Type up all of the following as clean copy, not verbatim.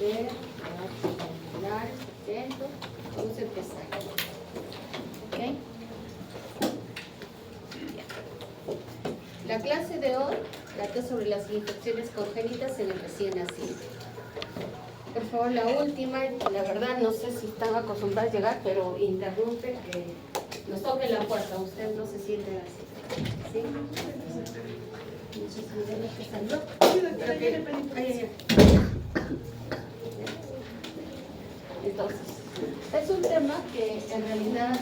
ser, atento. Vamos a empezar. ¿Ok? La clase de hoy trata sobre las infecciones congénitas en el recién nacido. Por favor, la última, la verdad no sé si están acostumbrados a llegar, pero interrumpe que nos toque la puerta. Usted no se siente así. ¿Sí? Entonces, es un tema que en realidad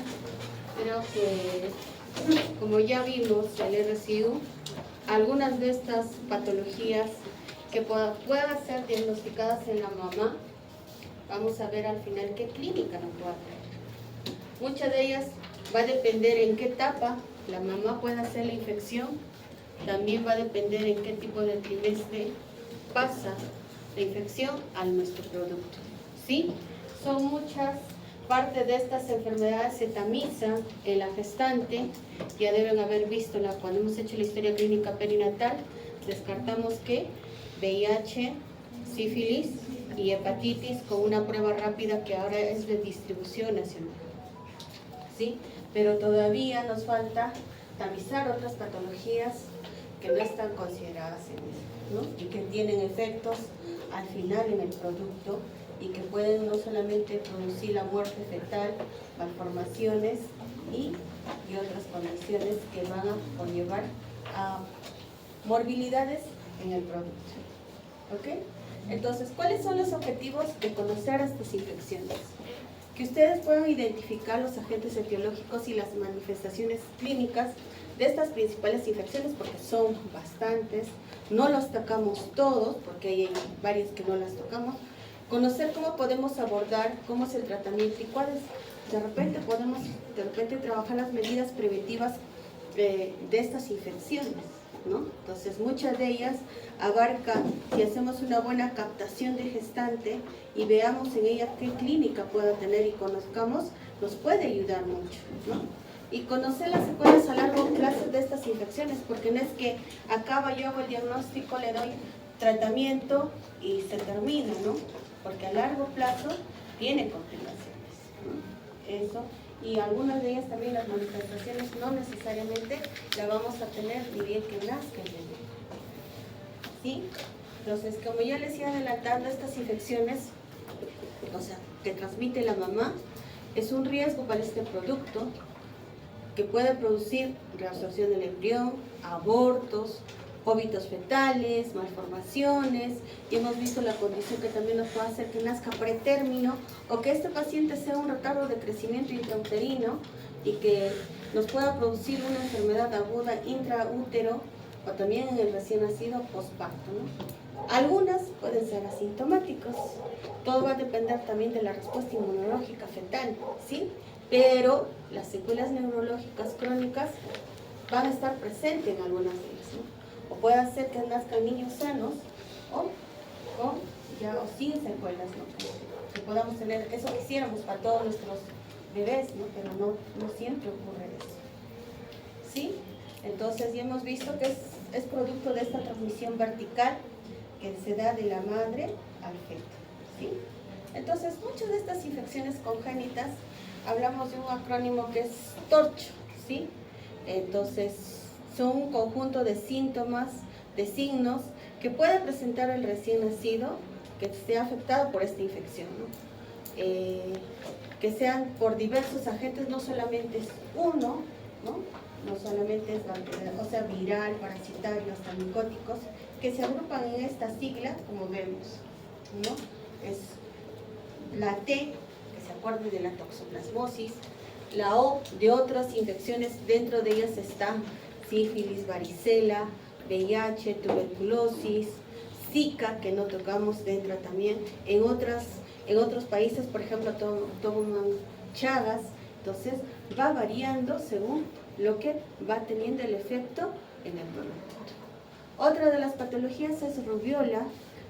creo que, como ya vimos el RCU, algunas de estas patologías que puedan ser diagnosticadas en la mamá, vamos a ver al final qué clínica nos puede traer. Muchas de ellas va a depender en qué etapa la mamá pueda hacer la infección, también va a depender en qué tipo de trimestre pasa la infección a nuestro producto. ¿Sí? Son muchas. Parte de estas enfermedades se tamizan en la gestante. Ya deben haber visto cuando hemos hecho la historia clínica perinatal, descartamos que VIH, sífilis y hepatitis con una prueba rápida que ahora es de distribución nacional. ¿Sí? Pero todavía nos falta tamizar otras patologías que no están consideradas en eso, ¿no? Y que tienen efectos al final en el producto y que pueden no solamente producir la muerte fetal, malformaciones y otras condiciones que van a conllevar a morbilidades en el producto. ¿Ok? Entonces, ¿cuáles son los objetivos de conocer estas infecciones? Que ustedes puedan identificar los agentes etiológicos y las manifestaciones clínicas de estas principales infecciones, porque son bastantes. No los tocamos todos, porque hay varias que no las tocamos. Conocer cómo podemos abordar, cómo es el tratamiento y cuáles. De repente podemos trabajar las medidas preventivas de estas infecciones, ¿no? Entonces, muchas de ellas abarcan, si hacemos una buena captación de gestante y veamos en ella qué clínica pueda tener y conozcamos, nos puede ayudar mucho, ¿no? Y conocer las secuelas a largo plazo de estas infecciones, porque no es que acaba, yo hago el diagnóstico, le doy tratamiento y se termina, ¿no? Porque a largo plazo tiene complicaciones, ¿no? Eso. Y algunas de ellas también, las manifestaciones, no necesariamente la vamos a tener ni bien que nazca el bebé. ¿Sí? Entonces, como ya les iba adelantando, estas infecciones, o sea, que transmite la mamá, es un riesgo para este producto que puede producir reabsorción del embrión, abortos, óbitos fetales, malformaciones, y hemos visto la condición que también nos puede hacer que nazca pretérmino o que este paciente sea un retardo de crecimiento intrauterino y que nos pueda producir una enfermedad aguda intraútero o también en el recién nacido postparto, ¿no? Algunas pueden ser asintomáticos, todo va a depender también de la respuesta inmunológica fetal, ¿sí? Pero las secuelas neurológicas crónicas van a estar presentes en algunas de ellas, ¿no? O puede hacer que nazcan niños sanos o sin secuelas, ¿no? Que podamos tener, eso quisiéramos para todos nuestros bebés, ¿no? Pero no siempre ocurre eso. ¿Sí? Entonces ya hemos visto que es producto de esta transmisión vertical que se da de la madre al feto. ¿Sí? Entonces, muchas de estas infecciones congénitas, hablamos de un acrónimo que es TORCH, ¿sí? Entonces, son un conjunto de síntomas, de signos que puede presentar el recién nacido que esté afectado por esta infección, ¿no? Que sean por diversos agentes, no solamente es uno, ¿no? No solamente es bacterial, o sea, viral, parasitario, hasta micóticos, que se agrupan en esta sigla, como vemos, ¿no? Es la T, que se acuerde de la toxoplasmosis, la O de otras infecciones, dentro de ellas está sífilis, varicela, VIH, tuberculosis, Zika, que no tocamos dentro también. En otros países, por ejemplo, toman Chagas. Entonces, va variando según lo que va teniendo el efecto en el producto. Otra de las patologías es rubiola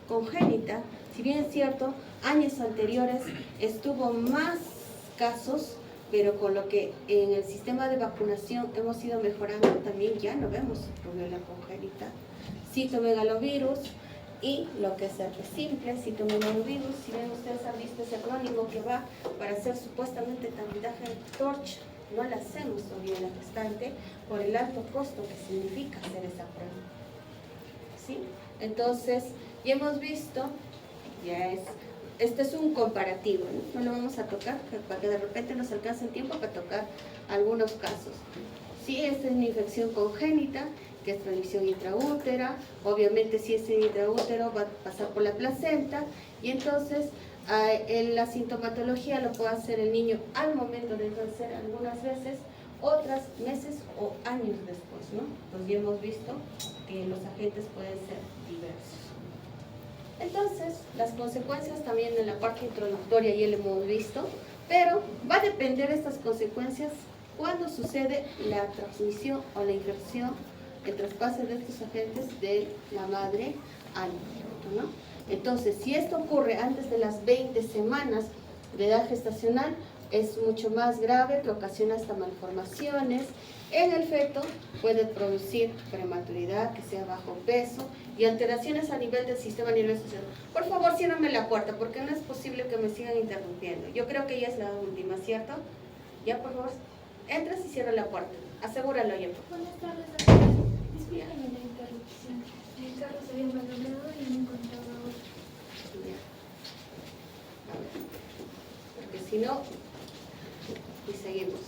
congénita. Si bien es cierto, años anteriores estuvo más casos, pero con lo que en el sistema de vacunación hemos ido mejorando, también ya no vemos rubiola congénita. Citomegalovirus, y lo que es herpes simple, citomegalovirus. Si ven ustedes, han visto ese acrónimo que va para hacer supuestamente tamizaje de torch, no la hacemos todavía en la gestante por el alto costo que significa hacer esa prueba. ¿Sí? Entonces, ya hemos visto, este es un comparativo, ¿no? No lo vamos a tocar para que de repente nos alcance el tiempo para tocar algunos casos. Si esta es una infección congénita, que es transmisión intraútera, obviamente si es en intraútero va a pasar por la placenta, y entonces en la sintomatología lo puede hacer el niño al momento de nacer algunas veces, otras meses o años después, ¿no? Entonces ya hemos visto que los agentes pueden ser diversos. Entonces, las consecuencias también en la parte introductoria ya lo hemos visto, pero va a depender de estas consecuencias cuando sucede la transmisión o la infección, el traspase de estos agentes de la madre al feto, ¿no? Entonces, si esto ocurre antes de las 20 semanas de edad gestacional, es mucho más grave, que ocasiona hasta malformaciones en el feto, puede producir prematuridad, que sea bajo peso y alteraciones a nivel del sistema nervioso central. Por favor, ciérrame la puerta, porque no es posible que me sigan interrumpiendo. Yo creo que ya es la última, ¿cierto? Ya, por favor, entras y cierra la puerta. Asegúralo ya. Buenas tardes, doctora. Discúlpeme la interrupción. El carro se había malogrado y no encontraba ahora. Ya. A ver. Porque si no, y seguimos.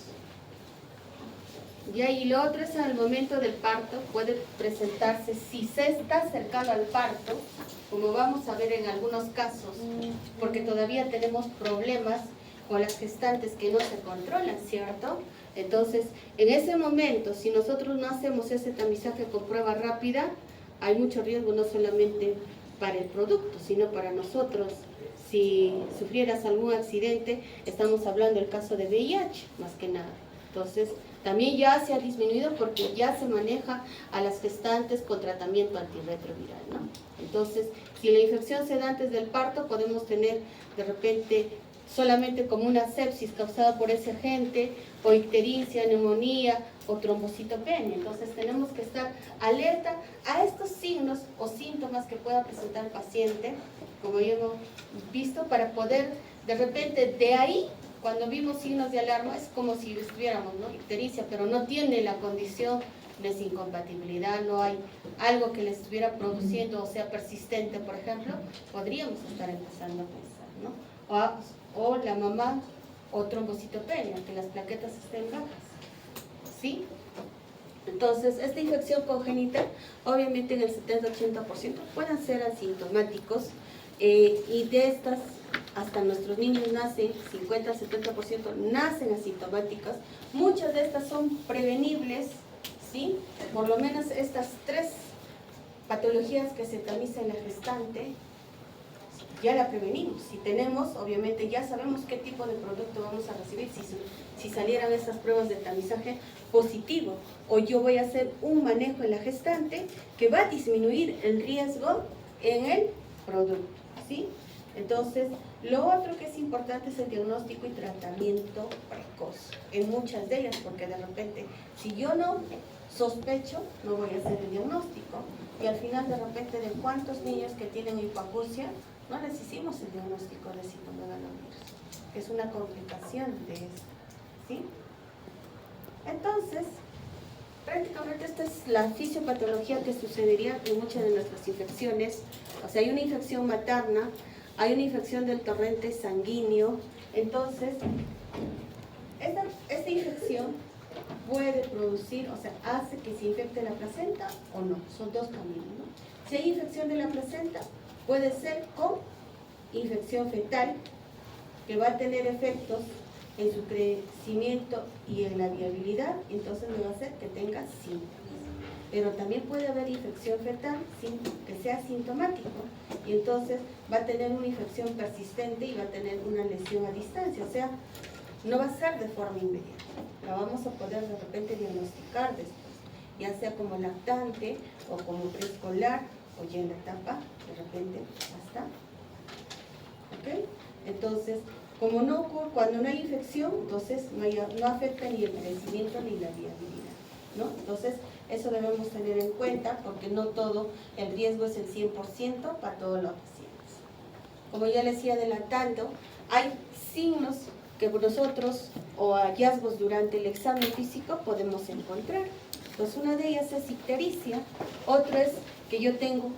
Ya, y lo otro es en el momento del parto, puede presentarse, si se está cercano al parto, como vamos a ver en algunos casos, porque todavía tenemos problemas con las gestantes que no se controlan, ¿cierto? Entonces, en ese momento, si nosotros no hacemos ese tamizaje con prueba rápida, hay mucho riesgo no solamente para el producto, sino para nosotros. Si sufrieras algún accidente, estamos hablando del caso de VIH, más que nada. Entonces, también ya se ha disminuido porque ya se maneja a las gestantes con tratamiento antirretroviral, ¿no? Entonces, si la infección se da antes del parto, podemos tener de repente solamente como una sepsis causada por ese agente, o ictericia, neumonía o trombocitopenia. Entonces tenemos que estar alerta a estos signos o síntomas que pueda presentar el paciente, como ya hemos visto, para poder de repente de ahí, cuando vimos signos de alarma, es como si estuviéramos, ¿no? Ictericia, pero no tiene la condición de incompatibilidad, no hay algo que le estuviera produciendo o sea persistente, por ejemplo, podríamos estar empezando a pensar, ¿no? O la mamá o trombocitopenia, que las plaquetas estén bajas, ¿sí? Entonces, esta infección congénita, obviamente en el 70-80% pueden ser asintomáticos, y de estas, hasta nuestros niños nacen, 50-70% nacen asintomáticas. Muchas de estas son prevenibles, ¿sí? Por lo menos estas 3 patologías que se tamizan en la gestante, ya la prevenimos. Si tenemos, obviamente ya sabemos qué tipo de producto vamos a recibir si salieran estas pruebas de tamizaje positivo, o yo voy a hacer un manejo en la gestante que va a disminuir el riesgo en el producto, ¿sí? Entonces, lo otro que es importante es el diagnóstico y tratamiento precoz en muchas de ellas, porque de repente, si yo no sospecho, no voy a hacer el diagnóstico, y al final de repente de cuántos niños que tienen hipoacusia no les hicimos el diagnóstico de citomegalovirus, que es una complicación de esto, ¿sí? Entonces, prácticamente esta es la fisiopatología que sucedería en muchas de nuestras infecciones. O sea, hay una infección materna, hay una infección del torrente sanguíneo. Entonces, esta infección puede producir, o sea, hace que se infecte la placenta o no. Son 2 caminos, ¿no? Si hay infección de la placenta, puede ser con infección fetal, que va a tener efectos en su crecimiento y en la viabilidad, entonces me va a hacer que tenga síntomas. Pero también puede haber infección fetal que sea sintomático, y entonces va a tener una infección persistente y va a tener una lesión a distancia, o sea, no va a ser de forma inmediata, la vamos a poder de repente diagnosticar después, ya sea como lactante o como preescolar o ya en la etapa de repente hasta, ¿ok? Entonces, como no ocurre, cuando no hay infección, entonces no afecta ni el crecimiento ni la viabilidad, ¿no? Entonces, Eso debemos tener en cuenta porque no todo el riesgo es el 100% para todos los pacientes. Como ya les iba adelantando, hay signos que nosotros o hallazgos durante el examen físico podemos encontrar. Entonces una de ellas es ictericia, otra es que yo tengo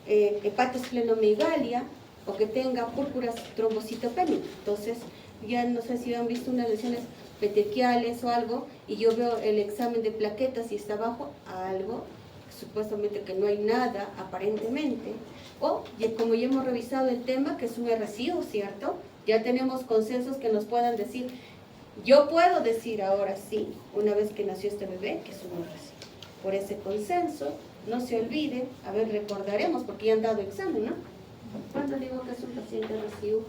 hepatoesplenomegalia o que tenga púrpura trombocitopénica. Entonces ya no sé si han visto unas lesiones petequiales o algo y yo veo el examen de plaquetas y está abajo algo, supuestamente que no hay nada aparentemente, o como ya hemos revisado el tema que es un RCU, ¿cierto? Ya tenemos consensos que nos puedan decir, yo puedo decir ahora sí, una vez que nació este bebé, que es un RCU. Por ese consenso, no se olviden, a ver, recordaremos, porque ya han dado examen, ¿no? ¿Cuándo digo que es un paciente RCU?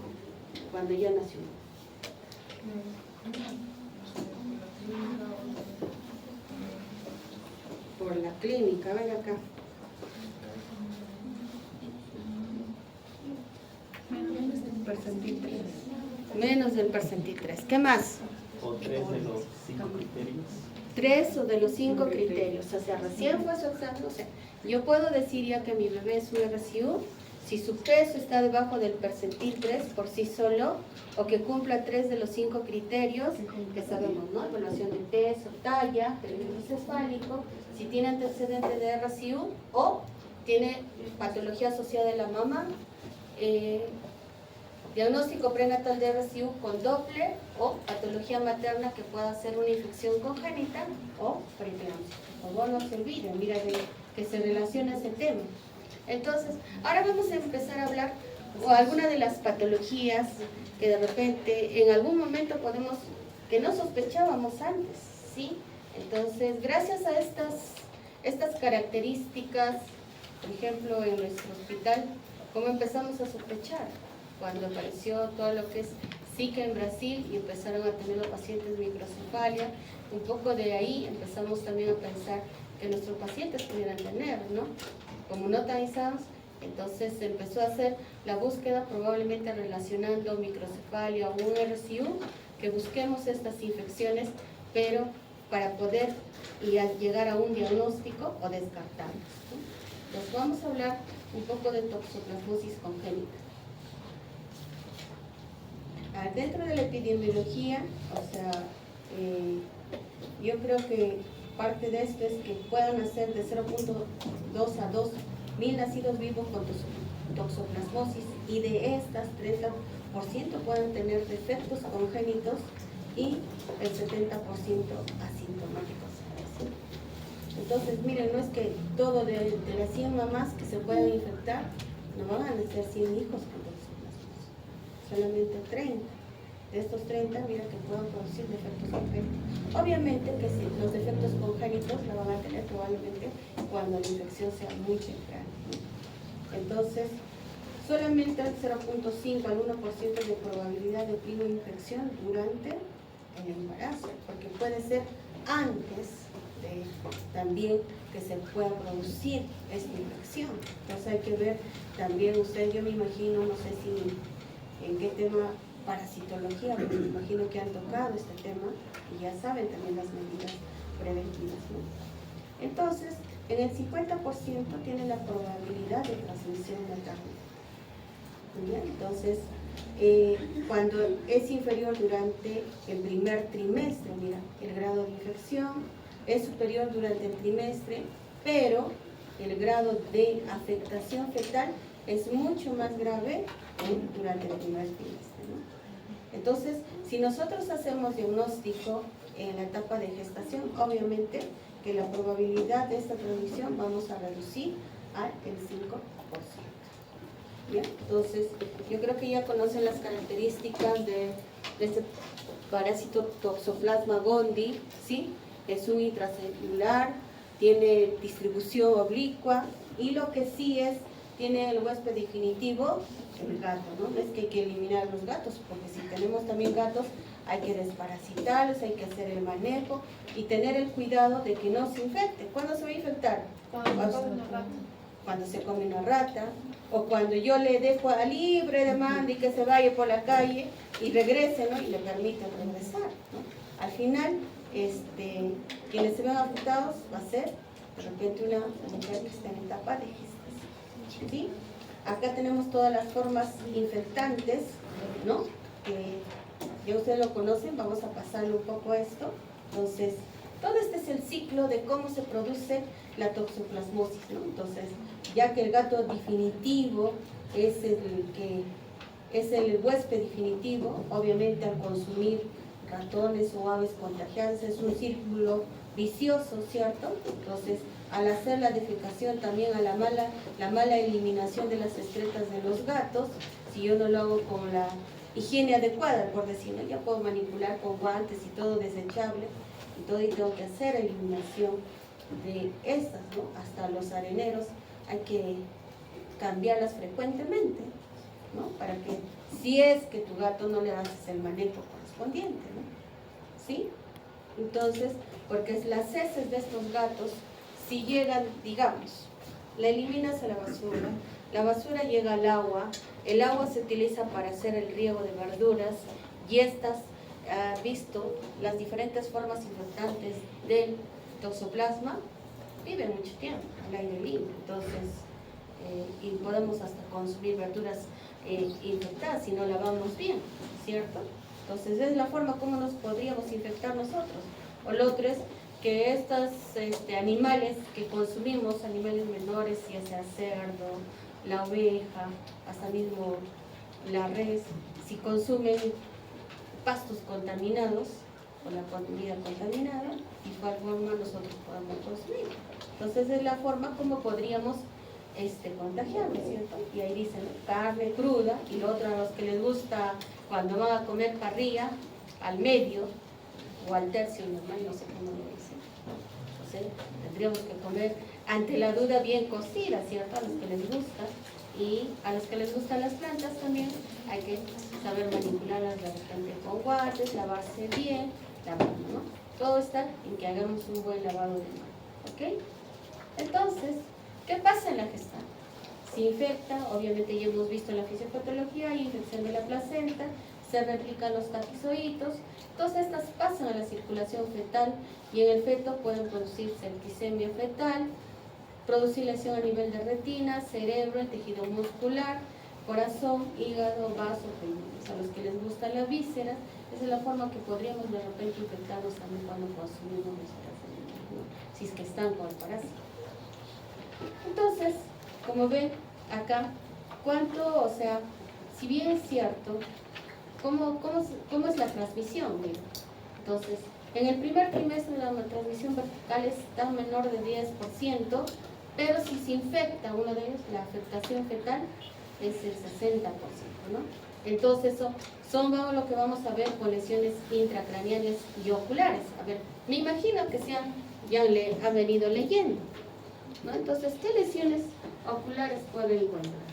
Cuando ya nació. Por la clínica, ven acá. Menos del percentil 3. ¿Qué más? O 3 de los 5 criterios. 3 o de los 5 criterios. O sea, recién fue su examen. O sea, yo puedo decir ya que mi bebé es un RCU si su peso está debajo del percentil 3 por sí solo, o que cumpla 3 de los 5 criterios que sabemos, ¿no? Evaluación de peso, talla, perímetro cefálico, si tiene antecedente de RCU o tiene patología asociada de la mama, diagnóstico prenatal de RCU con Doppler o patología materna que pueda ser una infección congénita o preeclampsia. Por favor, no se olviden, mira que se relaciona ese tema. Entonces, ahora vamos a empezar a hablar o alguna de las patologías que de repente en algún momento que no sospechábamos antes, ¿sí? Entonces, gracias a estas características, por ejemplo, en nuestro hospital, ¿cómo empezamos a sospechar? Cuando apareció todo lo que es Zika en Brasil y empezaron a tener los pacientes microcefalia, un poco de ahí empezamos también a pensar que nuestros pacientes pudieran tener, ¿no? Como no tanizados, entonces se empezó a hacer la búsqueda probablemente relacionando microcefalia o un RCU, que busquemos estas infecciones, pero para poder llegar a un diagnóstico o descartarlas, ¿no? Entonces vamos a hablar un poco de toxoplasmosis congénita. Dentro de la epidemiología, o sea, yo creo que parte de esto es que puedan nacer de 0.2 a 2.000 nacidos vivos con toxoplasmosis y de estas 30% pueden tener defectos congénitos y el 70% asintomáticos. Entonces, miren, no es que todo de las 100 mamás que se puedan infectar, no van a nacer 100 hijos con toxoplasmosis, solamente 30. De estos 30, mira que puedan producir defectos congénitos. Obviamente que si los defectos congénitos la van a tener probablemente cuando la infección sea muy temprana, ¿no? Entonces, solamente el 0.5 al 1% de probabilidad de prima infección durante el embarazo, porque puede ser antes de también que se pueda producir esta infección. Entonces hay que ver también, ustedes, yo me imagino, no sé si en qué tema parasitología, porque me imagino que han tocado este tema y ya saben también las medidas preventivas, ¿no? Entonces, en el 50% tiene la probabilidad de transmisión materna. Entonces, cuando es inferior durante el primer trimestre, mira, el grado de infección es superior durante el trimestre, pero el grado de afectación fetal es mucho más grave durante el primer trimestre, ¿no? Entonces, si nosotros hacemos diagnóstico en la etapa de gestación, obviamente que la probabilidad de esta transmisión vamos a reducir al 5%. ¿Bien? Entonces, yo creo que ya conocen las características de este parásito Toxoplasma gondii, ¿sí? Es un intracelular, tiene distribución oblicua y lo que sí es, tiene el huésped definitivo, el gato, ¿no? No es que hay que eliminar los gatos, porque si tenemos también gatos, hay que desparasitarlos, hay que hacer el manejo y tener el cuidado de que no se infecte. ¿Cuándo se va a infectar? Cuando se come una rata, o cuando yo le dejo a libre demanda y que se vaya por la calle y regrese, ¿no? Y le permiten regresar, ¿no? Al final, quienes se ven afectados va a ser de repente una mujer que está en etapa de gestación, ¿sí? Acá tenemos todas las formas infectantes, ¿no? Que ya ustedes lo conocen, vamos a pasarle un poco a esto. Entonces, todo este es el ciclo de cómo se produce la toxoplasmosis, ¿no? Entonces, ya que el gato definitivo es el huésped definitivo, obviamente al consumir ratones o aves contagiadas es un círculo vicioso, ¿cierto? Entonces, al hacer la defecación también a la mala eliminación de las excretas de los gatos, si yo no lo hago con la higiene adecuada, por decirlo, ya puedo manipular con guantes y todo desechable, y todo, y tengo que hacer eliminación de estas, ¿no? Hasta los areneros hay que cambiarlas frecuentemente, ¿no? Para que, si es que tu gato no le haces el manejo correspondiente, ¿no? ¿Sí? Entonces, porque las heces de estos gatos, si llegan, digamos, la eliminas a la basura llega al agua, el agua se utiliza para hacer el riego de verduras, y estas, visto las diferentes formas infectantes del toxoplasma, viven mucho tiempo al aire libre, entonces, y podemos hasta consumir verduras infectadas si no lavamos bien, ¿cierto? Entonces es la forma como nos podríamos infectar nosotros. O lo otro es que estos animales que consumimos, animales menores, ya sea cerdo, la oveja, hasta mismo la res, si consumen pastos contaminados o la comida contaminada, de igual forma nosotros podemos consumir. Entonces es la forma como podríamos contagiarnos, ¿cierto? Y ahí dicen carne cruda, y lo otro a los que les gusta cuando van a comer parrilla, al medio o al tercio normal, no sé cómo lo dicen. Entonces tendríamos que comer ante la duda bien cocida, ¿cierto? A los que les gusta, y a los que les gustan las plantas también hay que saber manipularlas de repente con guantes, lavarse bien la mano, ¿no? Todo está en que hagamos un buen lavado de mano, ¿ok? Entonces, ¿qué pasa en la gestante? Se infecta, obviamente ya hemos visto en la fisiopatología, hay infección de la placenta, se replican los taquizoitos, todas estas pasan a la circulación fetal y en el feto pueden producir septicemia fetal, producir lesión a nivel de retina, cerebro, el tejido muscular, corazón, hígado, vaso, riñones. A los que les gusta la víscera, esa es la forma que podríamos de repente infectarnos también cuando consumimos nuestras alimentos, ¿no? Si es que están con el parásito. Entonces, como ven acá, o sea, si bien es cierto, ¿cómo es la transmisión? Mira, entonces, en el primer trimestre la transmisión vertical está menor de 10%, pero si se infecta uno de ellos, la afectación fetal es el 60%, ¿no? Entonces, son lo que vamos a ver con lesiones intracraneales y oculares. A ver, me imagino que han venido leyendo, ¿no? Entonces, ¿qué lesiones oculares pueden encontrar?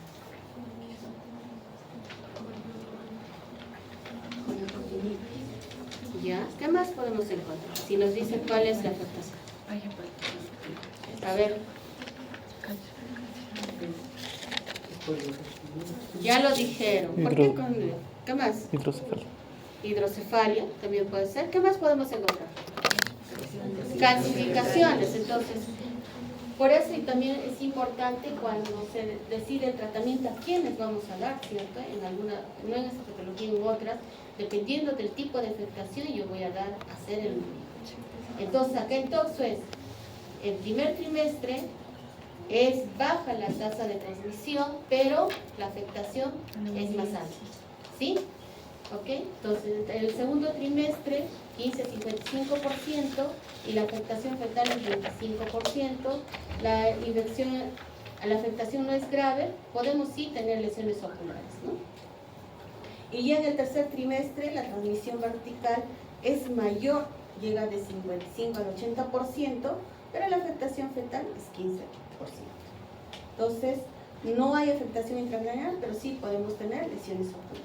¿Ya? ¿Qué más podemos encontrar? Si nos dicen cuál es la afectación. A ver. Ya lo dijeron. ¿Por qué ¿Qué más? Hidrocefalia. Hidrocefalia también puede ser. ¿Qué más podemos encontrar? Calcificaciones. Entonces, por eso y también es importante cuando se decide el tratamiento a quiénes vamos a dar, ¿cierto? No en esta patología, en otras, dependiendo del tipo de afectación, yo voy a hacer el manejo. Entonces, acá el toxo es, el primer trimestre es baja la tasa de transmisión, pero la afectación es más alta, ¿sí? ¿Ok? Entonces, el segundo trimestre, 15-55%, y la afectación fetal es 25%. La afectación no es grave, podemos sí tener lesiones oculares, ¿no? Y ya en el tercer trimestre, la transmisión vertical es mayor, llega de 55 al 80%, pero la afectación fetal es 15%. Entonces, no hay afectación intracraneal, pero sí podemos tener lesiones oculares.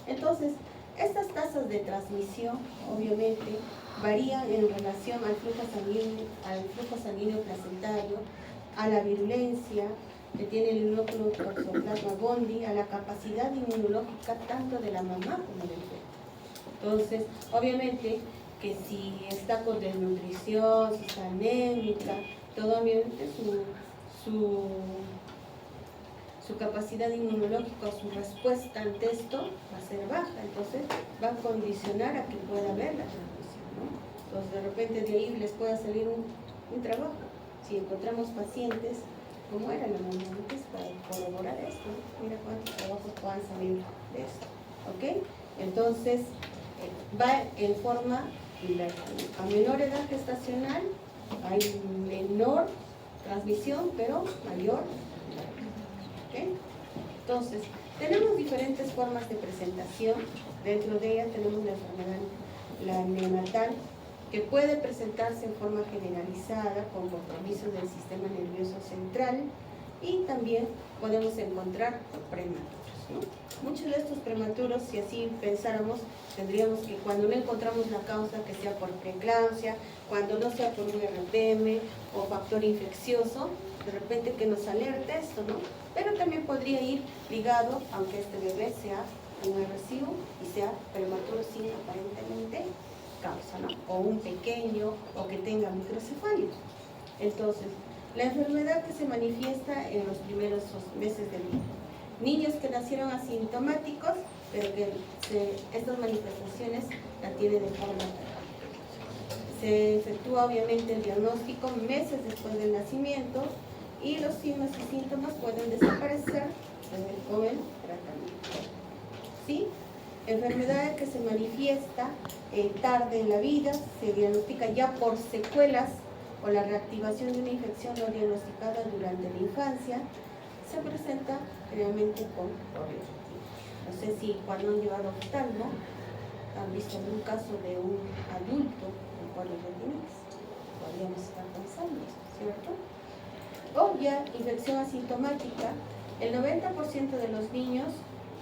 Entonces, estas tasas de transmisión, obviamente, varían en relación al flujo sanguíneo placentario, a la virulencia que tiene el inóculo Toxoplasma gondii, a la capacidad inmunológica tanto de la mamá como del feto. Entonces, obviamente, que si está con desnutrición, si está anémica, todo obviamente su capacidad inmunológica, su respuesta ante esto va a ser baja, entonces va a condicionar a que pueda haber la transmisión, ¿no? Entonces de repente de ahí les pueda salir un trabajo. Si encontramos pacientes, como era la mamá antes, para corroborar esto, ¿no? Mira cuántos trabajos puedan salir de esto, ¿ok? Entonces va en forma, a menor edad gestacional hay menor transmisión, pero mayor. ¿Okay? Entonces, tenemos diferentes formas de presentación. Dentro de ellas tenemos la enfermedad, la neonatal, que puede presentarse en forma generalizada con compromiso del sistema nervioso central, y también podemos encontrar prematuros, ¿no? Muchos de estos prematuros, si así pensáramos, tendríamos que, cuando no encontramos la causa, que sea por preeclampsia, cuando no sea por un RPM o factor infeccioso, de repente que nos alerte esto, ¿no? Pero también podría ir ligado, aunque este bebé sea un RCU y sea prematuro sin aparentemente causa, ¿no? O un pequeño, o que tenga microcefalia. Entonces, la enfermedad que se manifiesta en los primeros meses de vida. Niños que nacieron asintomáticos, pero que estas manifestaciones la tienen de forma tardía. Se efectúa obviamente el diagnóstico meses después del nacimiento, y los signos y síntomas pueden desaparecer con el tratamiento. ¿Sí? Enfermedad que se manifiesta tarde en la vida, se diagnostica ya por secuelas o la reactivación de una infección no diagnosticada durante la infancia, se presenta realmente con polioretinitis. No sé si cuando han llevado oftalmo han visto algún caso de un adulto con polioretinitis. Podríamos estar pensando, ¿cierto? O ya infección asintomática. El 90% de los niños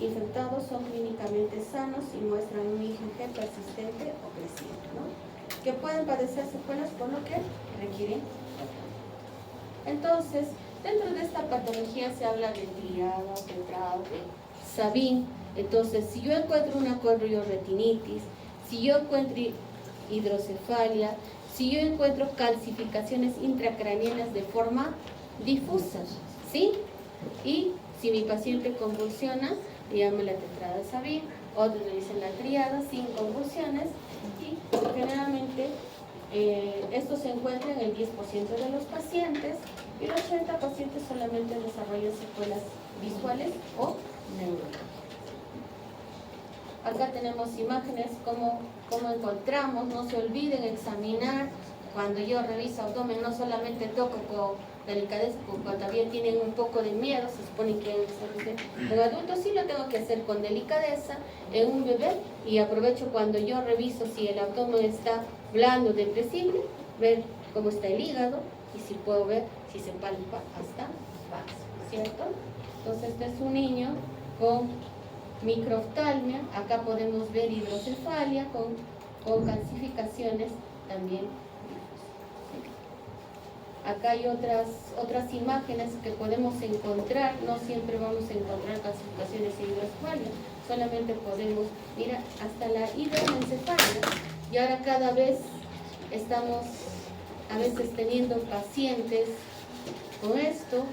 infectados son clínicamente sanos y muestran un IgG persistente o creciente, ¿no? Que pueden padecer secuelas, por lo que requieren tratamiento. Entonces, dentro de esta patología se habla de triada, tetrado, de Sabin. Entonces, si yo encuentro una chorioretinitis, si yo encuentro hidrocefalia, si yo encuentro calcificaciones intracraneanas de forma difusa, ¿sí? Y si mi paciente convulsiona, llame la tetrada de Sabin, otros le dicen la triada sin convulsiones, y generalmente esto se encuentra en el 10% de los pacientes, y el 80% pacientes solamente desarrollan secuelas visuales o neurológicas. Acá tenemos imágenes, cómo encontramos. No se olviden examinar. Cuando yo reviso abdomen, no solamente toco con delicadeza, porque también tienen un poco de miedo, se supone que en adultos sí lo tengo que hacer con delicadeza, en un bebé, y aprovecho cuando yo reviso si el abdomen está blando, depresible, ver cómo está el hígado, y si puedo ver si se palpa hasta vaso, ¿cierto? Entonces este es un niño con microoftalmia. Acá podemos ver hidrocefalia con calcificaciones también. Acá hay otras imágenes que podemos encontrar. No siempre vamos a encontrar calcificaciones e hidrocefalia, solamente podemos, mira, hasta la hidroencefalia. Y ahora cada vez estamos a veces teniendo pacientes con esto,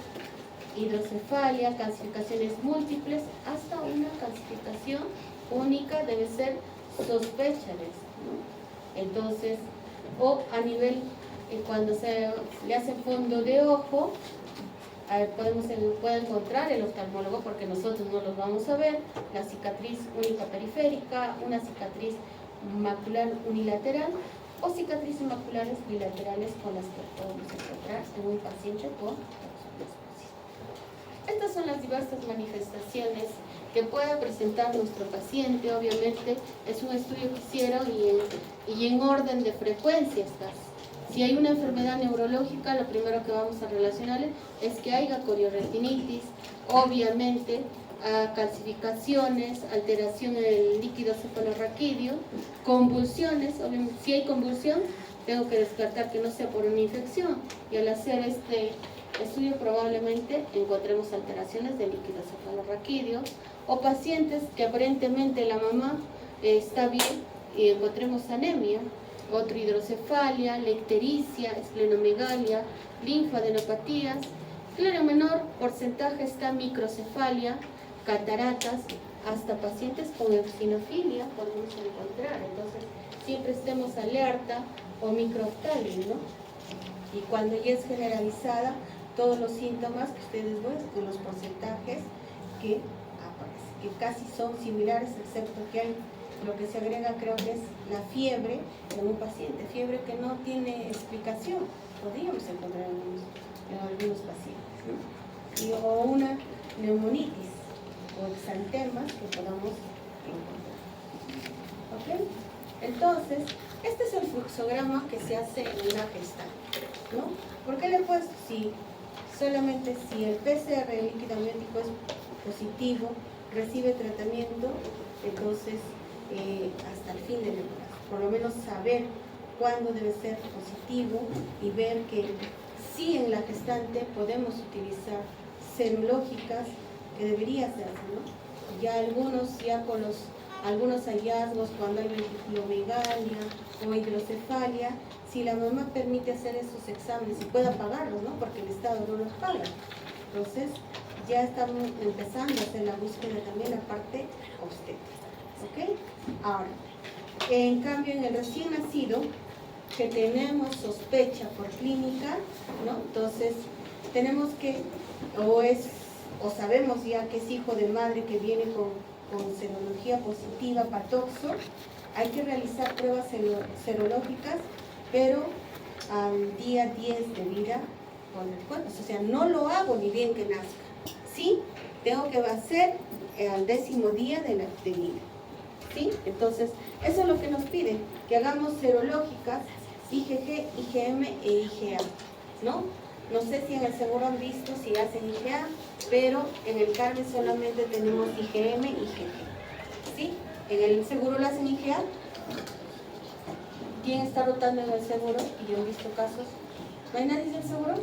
hidrocefalia, calcificaciones múltiples, hasta una calcificación única debe ser sospecha de esto, ¿no? Entonces, o a nivel, cuando se le hace fondo de ojo, puede encontrar el oftalmólogo, porque nosotros no los vamos a ver, la cicatriz única periférica, una cicatriz macular unilateral o cicatrices maculares bilaterales con las que podemos encontrar en un paciente con toxoplasmosis. Estas son las diversas manifestaciones que pueda presentar nuestro paciente. Obviamente es un estudio que hicieron y en orden de frecuencia estas. Si hay una enfermedad neurológica, lo primero que vamos a relacionarle es que haya chorioretinitis, obviamente calcificaciones, alteración en el líquido cefalorraquídeo, convulsiones. Obviamente, si hay convulsión, tengo que descartar que no sea por una infección, y al hacer este estudio probablemente encontremos alteraciones del líquido cefalorraquídeo, o pacientes que aparentemente la mamá está bien y encontremos anemia, otro hidrocefalia, ictericia, esplenomegalia, linfadenopatías. Claro, menor porcentaje está microcefalia, cataratas, hasta pacientes con eosinofilia podemos encontrar. Entonces, siempre estemos alerta, o microoftalmia, ¿no? Y cuando ya es generalizada, todos los síntomas que ustedes ven con los porcentajes que aparecen, que casi son similares, excepto que hay lo que se agrega, creo que es la fiebre en un paciente, fiebre que no tiene explicación, podríamos encontrar en algunos pacientes, ¿no? O una neumonitis o exantemas que podamos encontrar. ¿Ok? Entonces, este es el fluxograma que se hace en una gestante, ¿no? ¿Por qué le he puesto? Solamente si el PCR, el líquido amniótico, es positivo, recibe tratamiento, entonces hasta el fin del embarazo. Por lo menos saber cuándo debe ser positivo y ver que sí en la gestante podemos utilizar serológicas, que debería hacerse, ¿no? Ya con algunos hallazgos, cuando hay ventriculomegalia o hidrocefalia, si la mamá permite hacer esos exámenes y pueda pagarlos, ¿no? Porque el Estado no los paga. Entonces, ya estamos empezando a hacer la búsqueda también la parte obstétrica. ¿Ok? Ahora, en cambio, en el recién nacido, que tenemos sospecha por clínica, ¿no? Entonces, tenemos que, o sabemos ya que es hijo de madre que viene con serología positiva, patoxo, hay que realizar pruebas serológicas, pero al día 10 de vida con el cuerpo. O sea, no lo hago ni bien que nazca. Sí, tengo que hacer al 10º día de vida. ¿Sí? Entonces, eso es lo que nos piden, que hagamos serológicas, IgG, IgM e IgA, ¿no? No sé si en el seguro han visto si hacen IgA, pero en el Carmen solamente tenemos IgM y IgG. ¿Sí? ¿En el seguro lo hacen IgA? ¿Quién está rotando en el seguro? Y yo he visto casos. ¿No hay nadie del seguro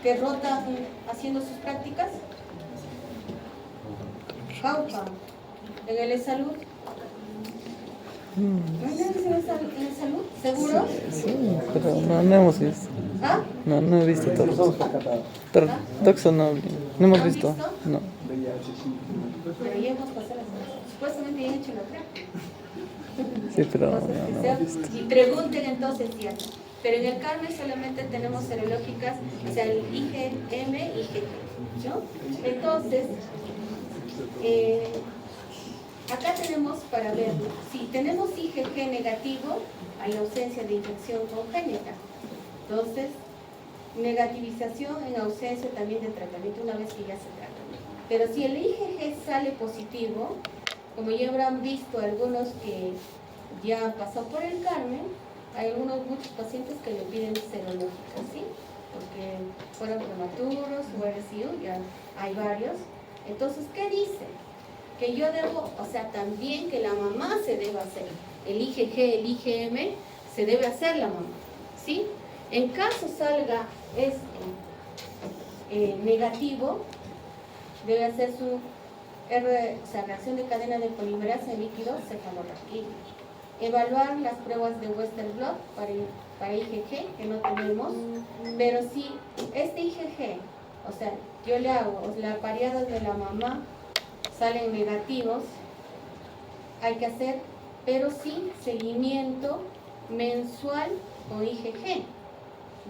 que rota haciendo sus prácticas? Jauja. ¿En el salud? ¿No hay nadie en el salud? ¿Seguro? Sí, pero no hemos visto. ¿Ah? No he visto todos. Pero Toxo no hemos visto. No. Pero ya hemos pasado supuestamente ya han hecho la práctica. Sí, pero Entonces, no hemos visto. y pregunten entonces si hacen. Pero en el Carmen solamente tenemos serológicas, o sea, el IgM y IgG, ¿no? Entonces, acá tenemos para ver, si tenemos IgG negativo, hay ausencia de infección congénita. Entonces, negativización en ausencia también de tratamiento una vez que ya se trata. Pero si el IgG sale positivo, como ya habrán visto algunos que ya pasó por el Carmen, hay muchos pacientes que le piden serológicas, ¿sí? Porque fueron prematuros o RCU, ya hay varios. Entonces, ¿qué dice? Que yo debo, o sea, también que la mamá se debe hacer. El IgG, el IgM, se debe hacer la mamá, ¿sí? En caso salga esto negativo, debe hacer su reacción de cadena de polimerasa en líquido cefalorraquídeo. Evaluar las pruebas de Western blot para IgG, que no tenemos, pero si este IgG, o sea, yo le hago las pareadas de la mamá, salen negativos, hay que hacer, pero sí, seguimiento mensual con IgG,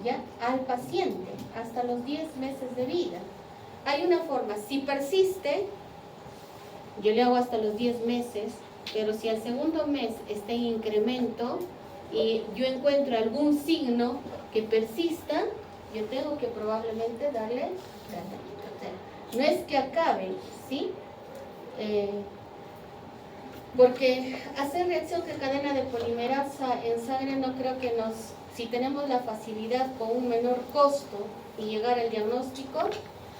¿ya? Al paciente, hasta los 10 meses de vida. Hay una forma, si persiste, yo le hago hasta los 10 meses, pero si al segundo mes está en incremento y yo encuentro algún signo que persista, yo tengo que probablemente darle tratamiento. O sea, no es que acabe, ¿sí? Porque hacer reacción de cadena de polimerasa en sangre no creo que si tenemos la facilidad con un menor costo y llegar al diagnóstico,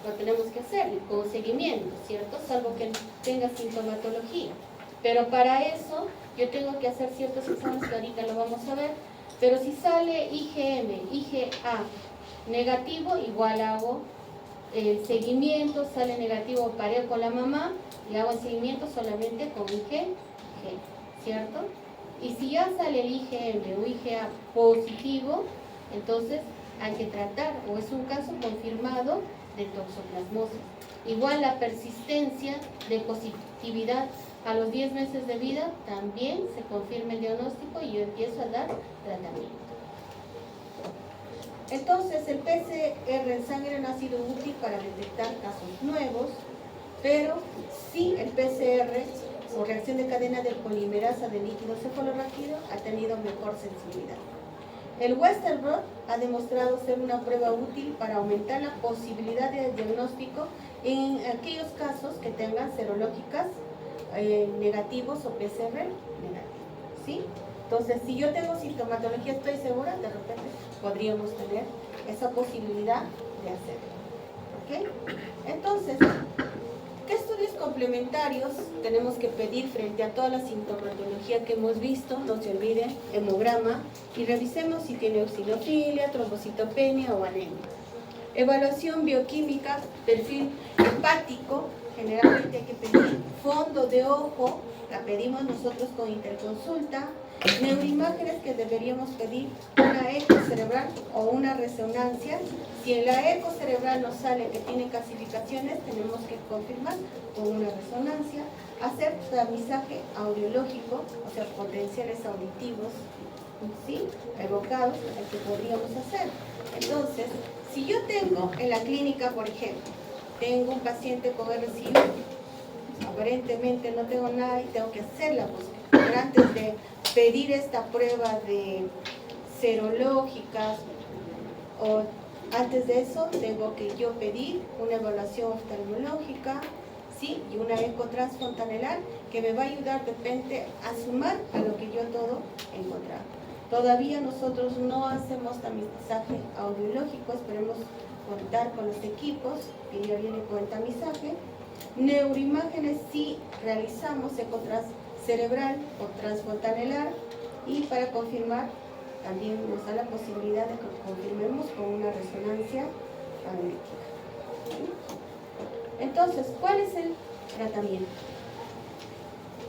lo tenemos que hacer con seguimiento, ¿cierto? Salvo que tenga sintomatología. Pero para eso yo tengo que hacer ciertos exámenes que ahorita lo vamos a ver. Pero si sale IgM, IgA negativo, igual hago el seguimiento, sale negativo, pareo con la mamá y hago el seguimiento solamente con IgG, ¿cierto? Y si ya sale el IgM o IgA positivo, entonces hay que tratar, o es un caso confirmado de toxoplasmosis. Igual la persistencia de positividad a los 10 meses de vida, también se confirma el diagnóstico y yo empiezo a dar tratamiento. Entonces, el PCR en sangre no ha sido útil para detectar casos nuevos, pero sí el PCR o reacción de cadena de polimerasa de líquido cefalorraquídeo ha tenido mejor sensibilidad. El Western blot ha demostrado ser una prueba útil para aumentar la posibilidad de diagnóstico en aquellos casos que tengan serológicas negativos o PCR negativos, ¿sí? Entonces, si yo tengo sintomatología, estoy segura, de repente podríamos tener esa posibilidad de hacerlo, ¿ok? Entonces, ¿qué estudios complementarios tenemos que pedir frente a toda la sintomatología que hemos visto? No se olviden, hemograma, y revisemos si tiene eosinofilia, trombocitopenia o anemia. Evaluación bioquímica, perfil hepático, generalmente hay que pedir fondo de ojo, la pedimos nosotros con interconsulta. Neuroimágenes que deberíamos pedir una eco cerebral o una resonancia. Si en la eco cerebral nos sale que tiene calcificaciones, tenemos que confirmar con una resonancia. Hacer tamizaje audiológico, o sea, potenciales auditivos, ¿sí?, evocados, el que podríamos hacer. Entonces, si yo tengo en la clínica, por ejemplo, tengo un paciente con RCI, aparentemente no tengo nada y tengo que hacer la búsqueda. Pero antes de pedir esta prueba de serológicas, o antes de eso tengo que yo pedir una evaluación oftalmológica, ¿sí?, y una eco transfontanelar que me va a ayudar de repente a sumar a lo que yo todo he encontrado. Todavía nosotros no hacemos tamizaje audiológico, esperemos contar con los equipos que ya vienen con el tamizaje. Neuroimágenes sí realizamos eco cerebral o transfontanelar, y para confirmar también nos da la posibilidad de que confirmemos con una resonancia magnética. Entonces, ¿cuál es el tratamiento?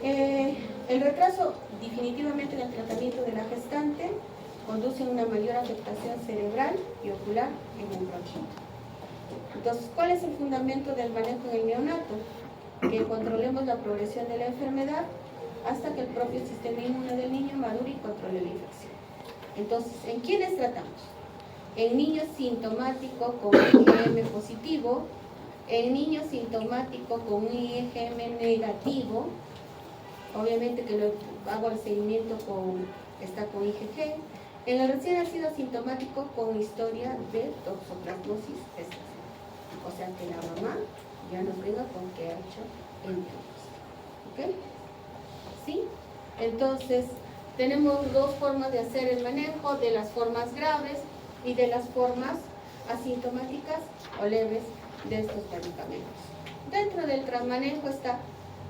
El retraso definitivamente en el tratamiento de la gestante conduce a una mayor afectación cerebral y ocular en el próximo. Entonces, ¿cuál es el fundamento del manejo en el neonato? Que controlemos la progresión de la enfermedad hasta que el propio sistema inmune del niño madure y controle la infección. Entonces, ¿en quiénes tratamos? En niños sintomáticos con IgM positivo, en niños sintomáticos con un IgM negativo, obviamente que lo hago el seguimiento está con IgG, en el recién nacido asintomático con historia de toxoplasmosis especial. O sea, que la mamá ya nos venga con que ha hecho el diagnóstico. ¿Ok? ¿Sí? Entonces, tenemos dos formas de hacer el manejo, de las formas graves y de las formas asintomáticas o leves de estos medicamentos. Dentro del manejo está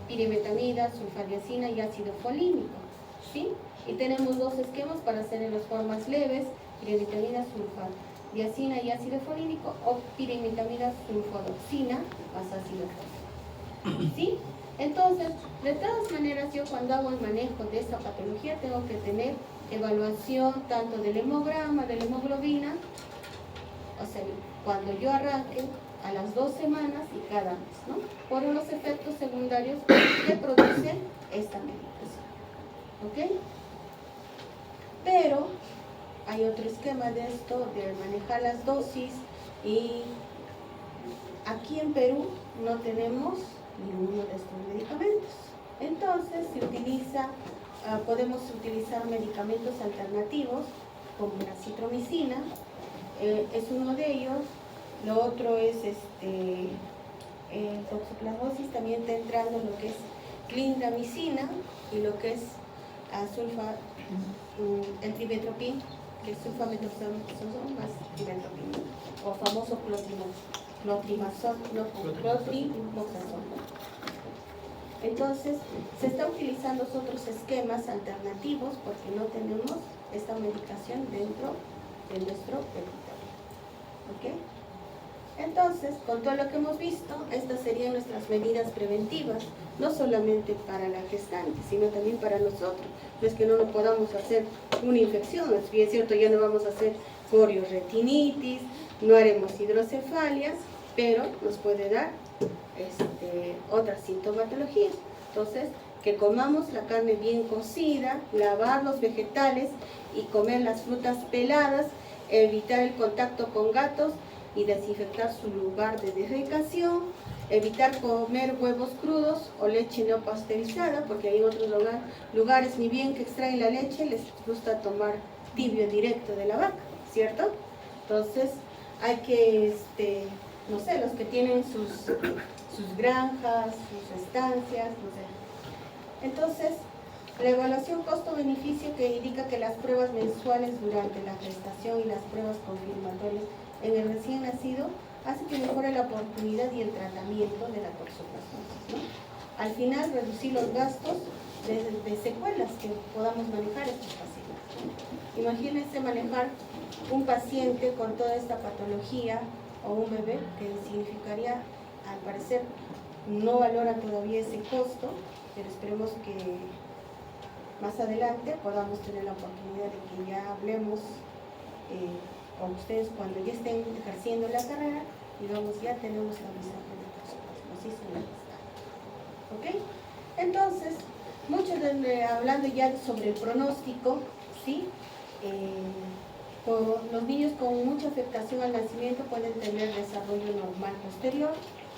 pirimetamida, sulfadiazina y ácido folínico, ¿sí? Y tenemos dos esquemas para hacer en las formas leves, pirimetamida, sulfadiazina y ácido folínico, o pirimetamida, sulfodoxina más ácido folínico, ¿sí? Entonces, de todas maneras, yo cuando hago el manejo de esta patología tengo que tener evaluación tanto del hemograma, de la hemoglobina, o sea, cuando yo arranque a las 2 semanas y cada mes, ¿no? Por los efectos secundarios que produce esta medicación, ¿ok? Pero hay otro esquema de esto, de manejar las dosis, y aquí en Perú no tenemos ninguno de estos medicamentos. Entonces se utiliza, podemos utilizar medicamentos alternativos como la citromicina, es uno de ellos. Lo otro es toxoplasmosis, también está entrando lo que es clindamicina y lo que es el tibetropin, que es sulfamethoxazol más tibetropin, o famoso clotrimazol. Entonces, se está utilizando otros esquemas alternativos porque no tenemos esta medicación dentro de nuestro territorio. ¿Ok? Entonces, con todo lo que hemos visto, estas serían nuestras medidas preventivas. no solamente para la gestante, sino también para nosotros. No es que no nos podamos hacer una infección, es bien cierto, ya no vamos a hacer corioretinitis, no haremos hidrocefalias, pero nos puede dar otras sintomatologías. Entonces, que comamos la carne bien cocida, lavar los vegetales y comer las frutas peladas, evitar el contacto con gatos y desinfectar su lugar de defecación, evitar comer huevos crudos o leche no pasteurizada, porque hay en otros lugares, ni bien que extraen la leche, les gusta tomar tibio directo de la vaca, ¿cierto? Entonces, hay que, no sé, los que tienen sus granjas, sus estancias, no sé. Entonces, la evaluación costo-beneficio que indica que las pruebas mensuales durante la gestación y las pruebas confirmatorias en el recién nacido hace que mejore la oportunidad y el tratamiento de la toxoplasmosis, ¿no? Al final, reducir los gastos de secuelas que podamos manejar estos pacientes, ¿no? Imagínense manejar un paciente con toda esta patología o un bebé, que significaría, al parecer, no valoran todavía ese costo, pero esperemos que más adelante podamos tener la oportunidad de que ya hablemos con ustedes cuando ya estén ejerciendo la carrera, digamos, ya tenemos la mensaje de toxoplasmosis en la gestante. ¿Ok? Entonces, hablando ya sobre el pronóstico, ¿sí? Los niños con mucha afectación al nacimiento pueden tener desarrollo normal posterior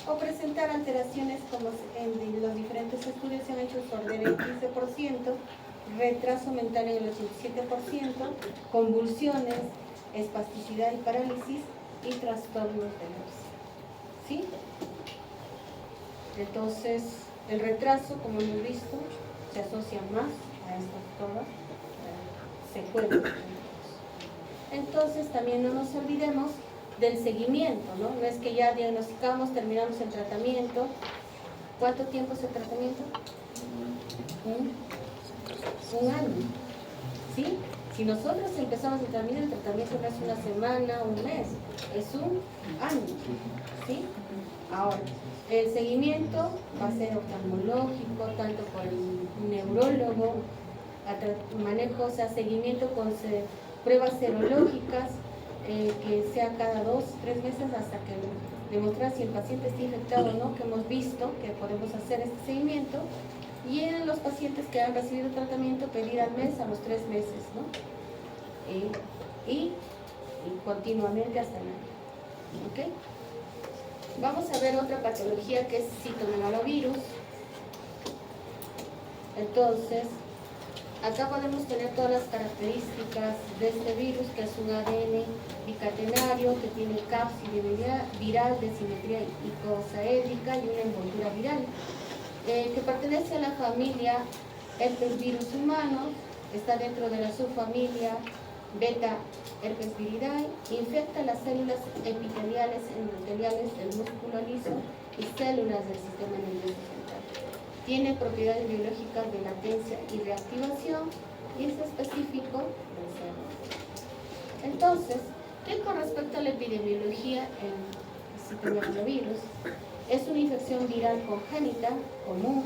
o presentar alteraciones como en los diferentes estudios se han hecho sordera en 15%, retraso mental en el 87%, convulsiones, espasticidad y parálisis y trastornos de la visión. ¿Sí? Entonces, el retraso, como hemos visto, se asocia más a estas todas secuelas. Entonces, también no nos olvidemos del seguimiento, ¿no? No es que ya diagnosticamos, terminamos el tratamiento. ¿Cuánto tiempo es el tratamiento? Un año. ¿Sí? Si nosotros empezamos el tratamiento no es una semana, un mes, es un año. ¿Sí? Ahora, el seguimiento va a ser oftalmológico, tanto por el neurólogo, manejo, o sea, seguimiento con pruebas serológicas, que sea cada 2 o 3 meses hasta que demostrar si el paciente está infectado o no, que hemos visto que podemos hacer este seguimiento, y en los pacientes que han recibido tratamiento pedir al mes a los 3 meses, ¿no? Y continuamente hasta el año. ¿Ok? Vamos a ver otra patología que es citomegalovirus. Entonces, acá podemos tener todas las características de este virus, que es un ADN bicatenario, que tiene cápside viral de simetría icosaédrica y una envoltura viral, que pertenece a la familia herpes virus humanos, está dentro de la subfamilia beta herpes viridae, infecta las células epiteliales endoteliales del músculo liso y células del sistema nervioso central. Tiene propiedades biológicas de latencia y reactivación y es específico del cerdo. Entonces, ¿qué con respecto a la epidemiología en citomegalovirus? Es una infección viral congénita, común,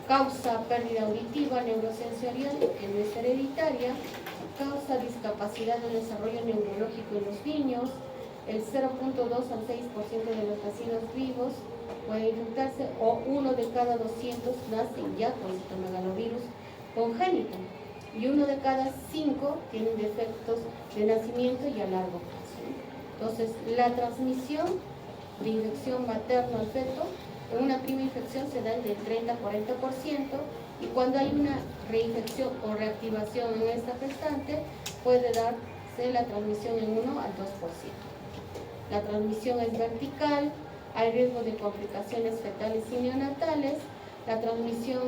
causa pérdida auditiva neurosensorial, que no es hereditaria, causa discapacidad del desarrollo neurológico en los niños, el 0.2 al 6% de los nacidos vivos puede infectarse, o 1 de cada 200 nacen ya con citomegalovirus congénito, y 1 de cada 5 tienen defectos de nacimiento y a largo plazo. Entonces, la transmisión de infección materno al feto, en una prima infección se da del 30 a 40%, y cuando hay una reinfección o reactivación en esta gestante, puede darse la transmisión en 1 al 2%. La transmisión es vertical, hay riesgo de complicaciones fetales y neonatales. La transmisión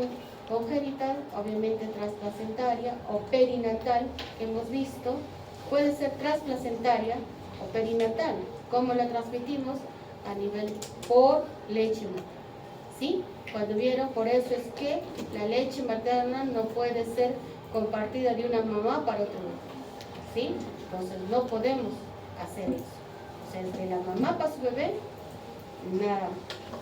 congénita, obviamente transplacentaria o perinatal, que hemos visto, puede ser transplacentaria o perinatal. ¿Cómo la transmitimos? A nivel por leche materna. ¿Sí? Cuando vieron, por eso es que la leche materna no puede ser compartida de una mamá para otra mamá. ¿Sí? Entonces no podemos hacer eso. O sea, de la mamá para su bebé nada,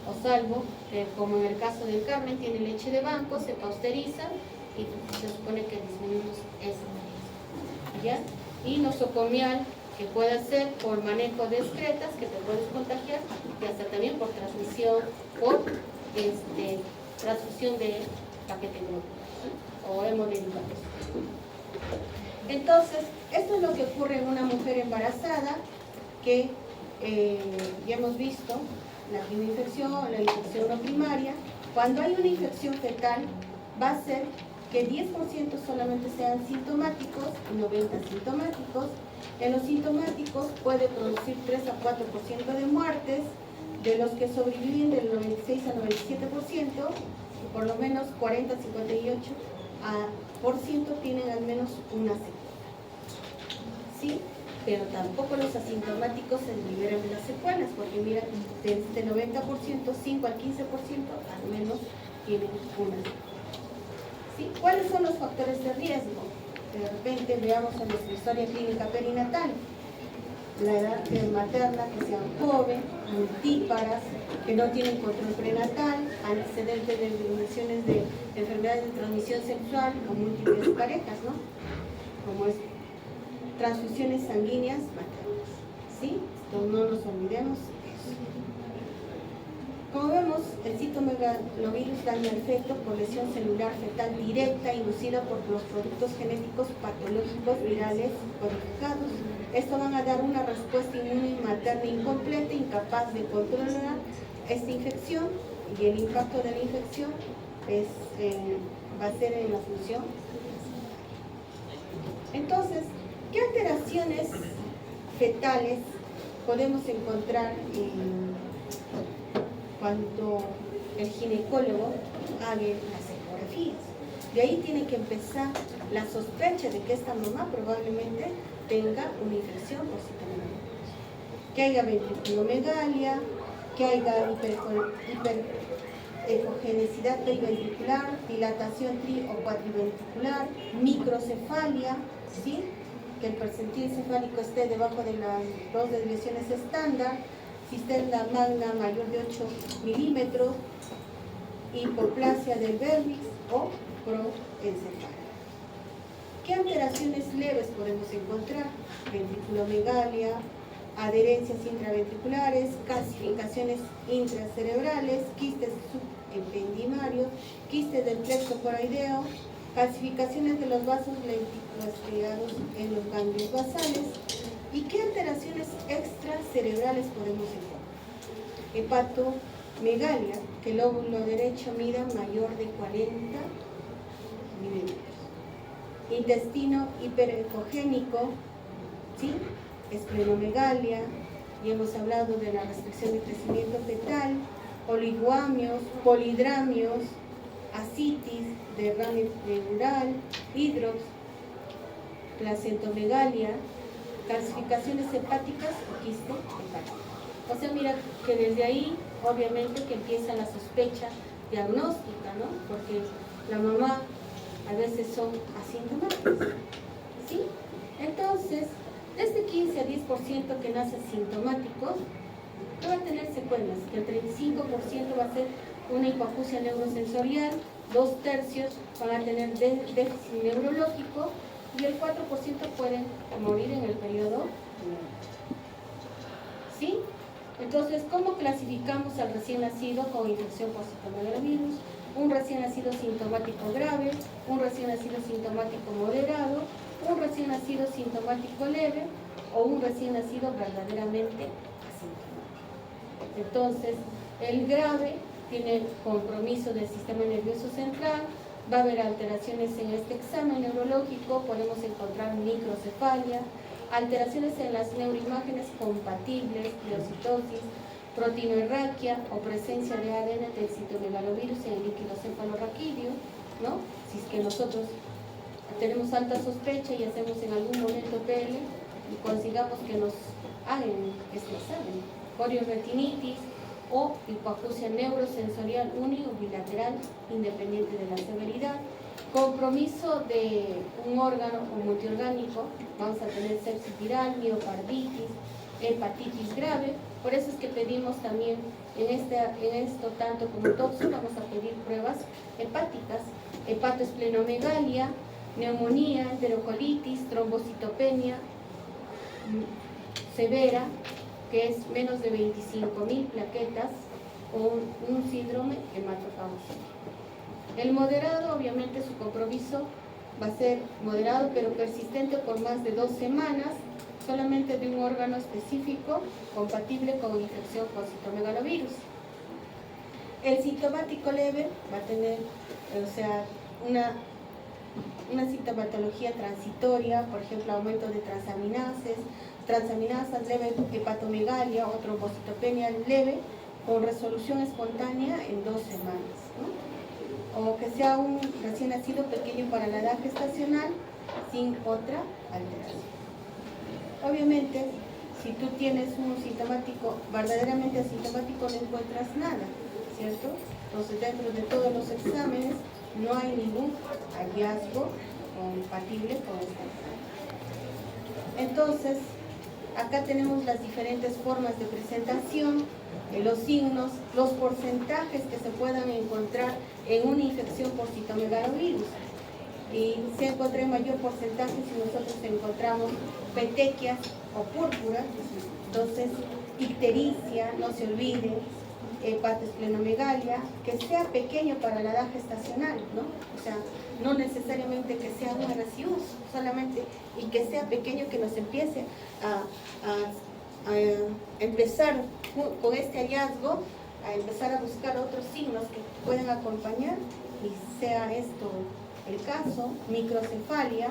o salvo que como en el caso del Carmen tiene leche de banco, se pasteuriza y se supone que disminuimos ese riesgo, ¿ya? Y nosocomial, que puede ser por manejo de excretas, que te puedes contagiar, y hasta también por transmisión, por transfusión de paquete glóbulo o hemoderivados. Entonces, esto es lo que ocurre en una mujer embarazada que ya hemos visto la infección, la infección no primaria. Cuando hay una infección fetal, va a ser que 10% solamente sean sintomáticos y 90 asintomáticos. En los sintomáticos puede producir 3 a 4% de muertes, de los que sobreviven del 96 a 97%, y por lo menos 40 a 58% tienen al menos una secuela. ¿Sí? Pero tampoco los asintomáticos se liberan de las secuelas, porque mira, de este 90%, 5 al 15% al menos tienen una secuela. ¿Sí? ¿Cuáles son los factores de riesgo? De repente veamos en nuestra historia clínica perinatal. La edad materna, que sean jóvenes, multíparas, que no tienen control prenatal, antecedentes de lesiones de enfermedades de transmisión sexual o múltiples parejas, ¿no? Como es transfusiones sanguíneas maternas, ¿sí? Entonces no nos olvidemos eso. Como vemos, el citomegalovirus daña el feto por lesión celular fetal directa inducida por los productos genéticos patológicos virales codificados. Esto van a dar una respuesta inmune materna incompleta, incapaz de controlar esta infección, y el impacto de la infección va a ser en la función. Entonces, ¿qué alteraciones fetales podemos encontrar cuando el ginecólogo haga las ecografías? De ahí tiene que empezar la sospecha de que esta mamá probablemente tenga una infección por citomegalovirus. Que haya ventriculomegalia, que haya hiperecogenicidad periventricular, dilatación tri o cuatriventricular, microcefalia, ¿sí? Que el percentil cefálico esté debajo de las 2 desviaciones estándar, cisterna magna mayor de 8 milímetros, hipoplasia del pelvis o proencefalia. ¿Qué alteraciones leves podemos encontrar? Ventriculomegalia, adherencias intraventriculares, calcificaciones intracerebrales, quistes subependimarios, quistes del plexo coroideo, calcificaciones de los vasos lenticulostriados en los ganglios basales. ¿Y qué alteraciones extracerebrales podemos encontrar? Hepatomegalia, que el lóbulo derecho mida mayor de 40 milímetros. Intestino hiperecogénico, ¿sí? Esplenomegalia, y hemos hablado de la restricción de crecimiento fetal, oliguamios, polidramios, ascitis, derrame pleural, hidrox, placentomegalia, calcificaciones hepáticas o quiste hepática. O sea, mira que desde ahí, obviamente, que empieza la sospecha diagnóstica, ¿no? Porque la mamá a veces son asintomáticas, ¿sí? Entonces, de este 15 a 10% que nace asintomáticos, no va a tener secuelas, que el 35% va a ser una hipoacusia neurosensorial, 2/3 van a tener déficit neurológico y el 4% pueden morir en el periodo. ¿Sí? Entonces, ¿cómo clasificamos al recién nacido con infección por citomegalovirus? Un recién nacido sintomático grave, un recién nacido sintomático moderado, un recién nacido sintomático leve o un recién nacido verdaderamente asintomático. Entonces, el grave tiene compromiso del sistema nervioso central, va a haber alteraciones en este examen neurológico, podemos encontrar microcefalia, alteraciones en las neuroimágenes compatibles, pleocitosis, proteinorraquia o presencia de ADN del citomegalovirus en el líquido cefalorraquídeo, ¿no? Si es que nosotros tenemos alta sospecha y hacemos en algún momento PL y consigamos que nos hagan este examen, corioretinitis o hipoacusia neurosensorial único bilateral independiente de la severidad, compromiso de un órgano o multiorgánico, vamos a tener sepsis viral, miocarditis, hepatitis grave. Por eso es que pedimos también En esto, tanto como toxo, vamos a pedir pruebas hepáticas, hepatoesplenomegalia, neumonía, enterocolitis, trombocitopenia severa, que es menos de 25.000 plaquetas, o un síndrome hematofagocítico. El moderado, obviamente, su compromiso va a ser moderado pero persistente por más de 2 semanas, solamente de un órgano específico compatible con infección con citomegalovirus. El sintomático leve va a tener, una sintomatología transitoria, por ejemplo, aumento de transaminasas leve, hepatomegalia o trombocitopenia leve, con resolución espontánea en 2 semanas, ¿no? O que sea un recién nacido pequeño para la edad gestacional sin otra alteración. Obviamente, si tú tienes un sintomático verdaderamente asintomático, no encuentras nada, ¿cierto? Entonces, dentro de todos los exámenes no hay ningún hallazgo compatible con esta enfermedad. Entonces, acá tenemos las diferentes formas de presentación, los signos, los porcentajes que se puedan encontrar en una infección por citomegalovirus. Y se encuentra en mayor porcentaje si nosotros encontramos petequias o púrpuras, entonces ictericia, no se olvide, hepatoesplenomegalia, que sea pequeño para la edad gestacional, ¿no? O sea, no necesariamente que sea un RCU, solamente y que sea pequeño, que nos empiece a empezar con este hallazgo, a empezar a buscar otros signos que pueden acompañar, y sea esto el caso. Microcefalia,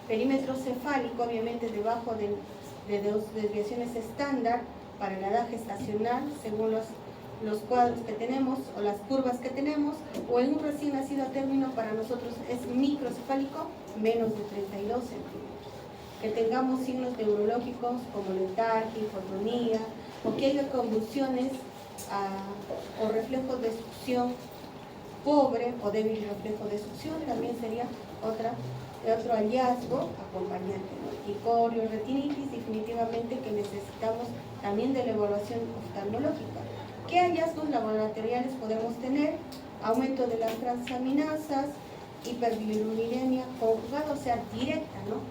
perímetro cefálico, obviamente debajo de 2 desviaciones estándar para la edad gestacional, según los cuadros que tenemos o las curvas que tenemos, o en un recién nacido a término para nosotros es microcefálico, menos de 32 centímetros. Que tengamos signos neurológicos como letargia, hipotonía, o que haya convulsiones o reflejos de succión pobre o débil reflejo de succión, también sería otro hallazgo acompañante, ¿no? Y retinitis, definitivamente que necesitamos también de la evaluación oftalmológica. ¿Qué hallazgos laboratoriales podemos tener? Aumento de las transaminasas, hiperbilirubinemia conjugada, o sea, directa, ¿no?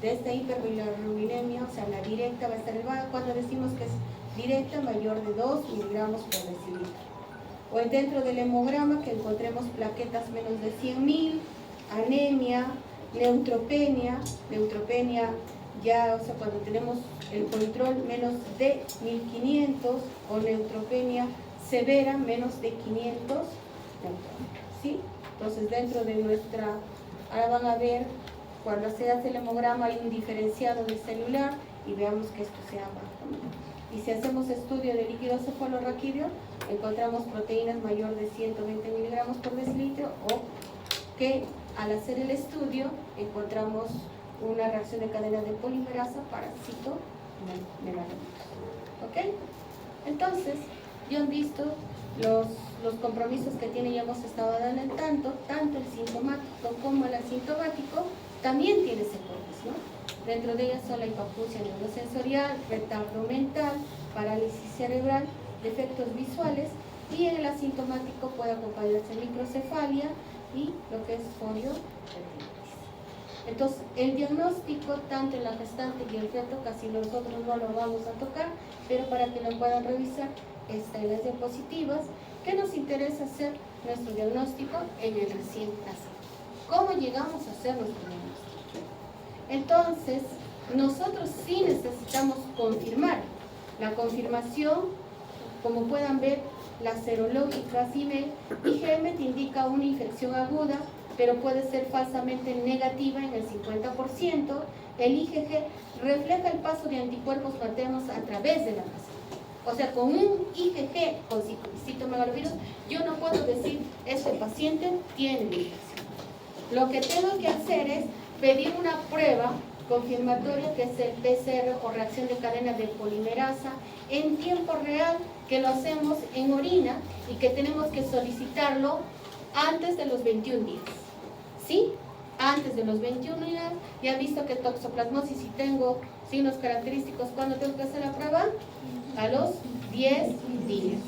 De esta hiperbilirubinemia, o sea, la directa va a estar elevada. Cuando decimos que es directa, mayor de 2 miligramos por decilitro. O dentro del hemograma que encontremos plaquetas menos de 100.000, anemia, neutropenia ya, o sea, cuando tenemos el control menos de 1500, o neutropenia severa menos de 500, ¿sí? Entonces, dentro de nuestra, ahora van a ver, cuando se hace el hemograma hay un diferenciado de celular y veamos que esto sea bajo, ¿no? Y si hacemos estudio de líquido cefalorraquídeo, encontramos proteínas mayor de 120 miligramos por decilitro, o que al hacer el estudio encontramos una reacción de cadena de polimerasa para citomegalovirus. ¿Ok? Entonces, ya han visto los compromisos que tiene, ya hemos estado adelantando, tanto el sintomático como el asintomático también tiene secuelas, ¿no? Dentro de ellas son la hipoacusia neurosensorial, retardo mental, parálisis cerebral, defectos visuales, y en el asintomático puede acompañarse microcefalia y lo que es retinitis. Entonces, el diagnóstico, tanto en la gestante y el feto, casi nosotros no lo vamos a tocar, pero para que lo puedan revisar, está en las diapositivas, que nos interesa hacer nuestro diagnóstico en el recién nacido. ¿Cómo llegamos a hacer nuestro diagnóstico? Entonces, nosotros sí necesitamos confirmar. La confirmación, como puedan ver, las serológicas IgM te indica una infección aguda, pero puede ser falsamente negativa en el 50%. El IgG refleja el paso de anticuerpos maternos a través de la masa. O sea, con un IgG con citomegalovirus, yo no puedo decir, este paciente tiene infección. Lo que tengo que hacer es pedir una prueba confirmatoria, que es el PCR o reacción de cadena de polimerasa en tiempo real, que lo hacemos en orina y que tenemos que solicitarlo antes de los 21 días. ¿Sí? Antes de los 21 días. Ya he visto que toxoplasmosis, si tengo signos característicos, ¿cuándo tengo que hacer la prueba? A los 10 días.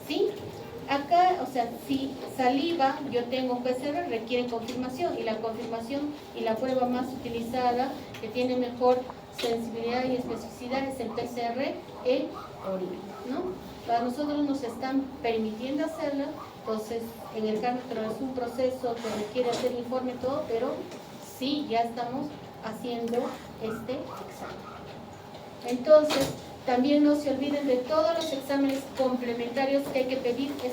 ¿sí? Acá, o sea, si saliva, yo tengo PCR, requiere confirmación, y la confirmación y la prueba más utilizada, que tiene mejor sensibilidad y especificidad, es el PCR en orina, ¿no? Para nosotros nos están permitiendo hacerlo, entonces en el cambio, pero es un proceso que requiere hacer informe todo, pero sí, ya estamos haciendo este examen. Entonces, también no se olviden de todos los exámenes complementarios que hay que pedir, es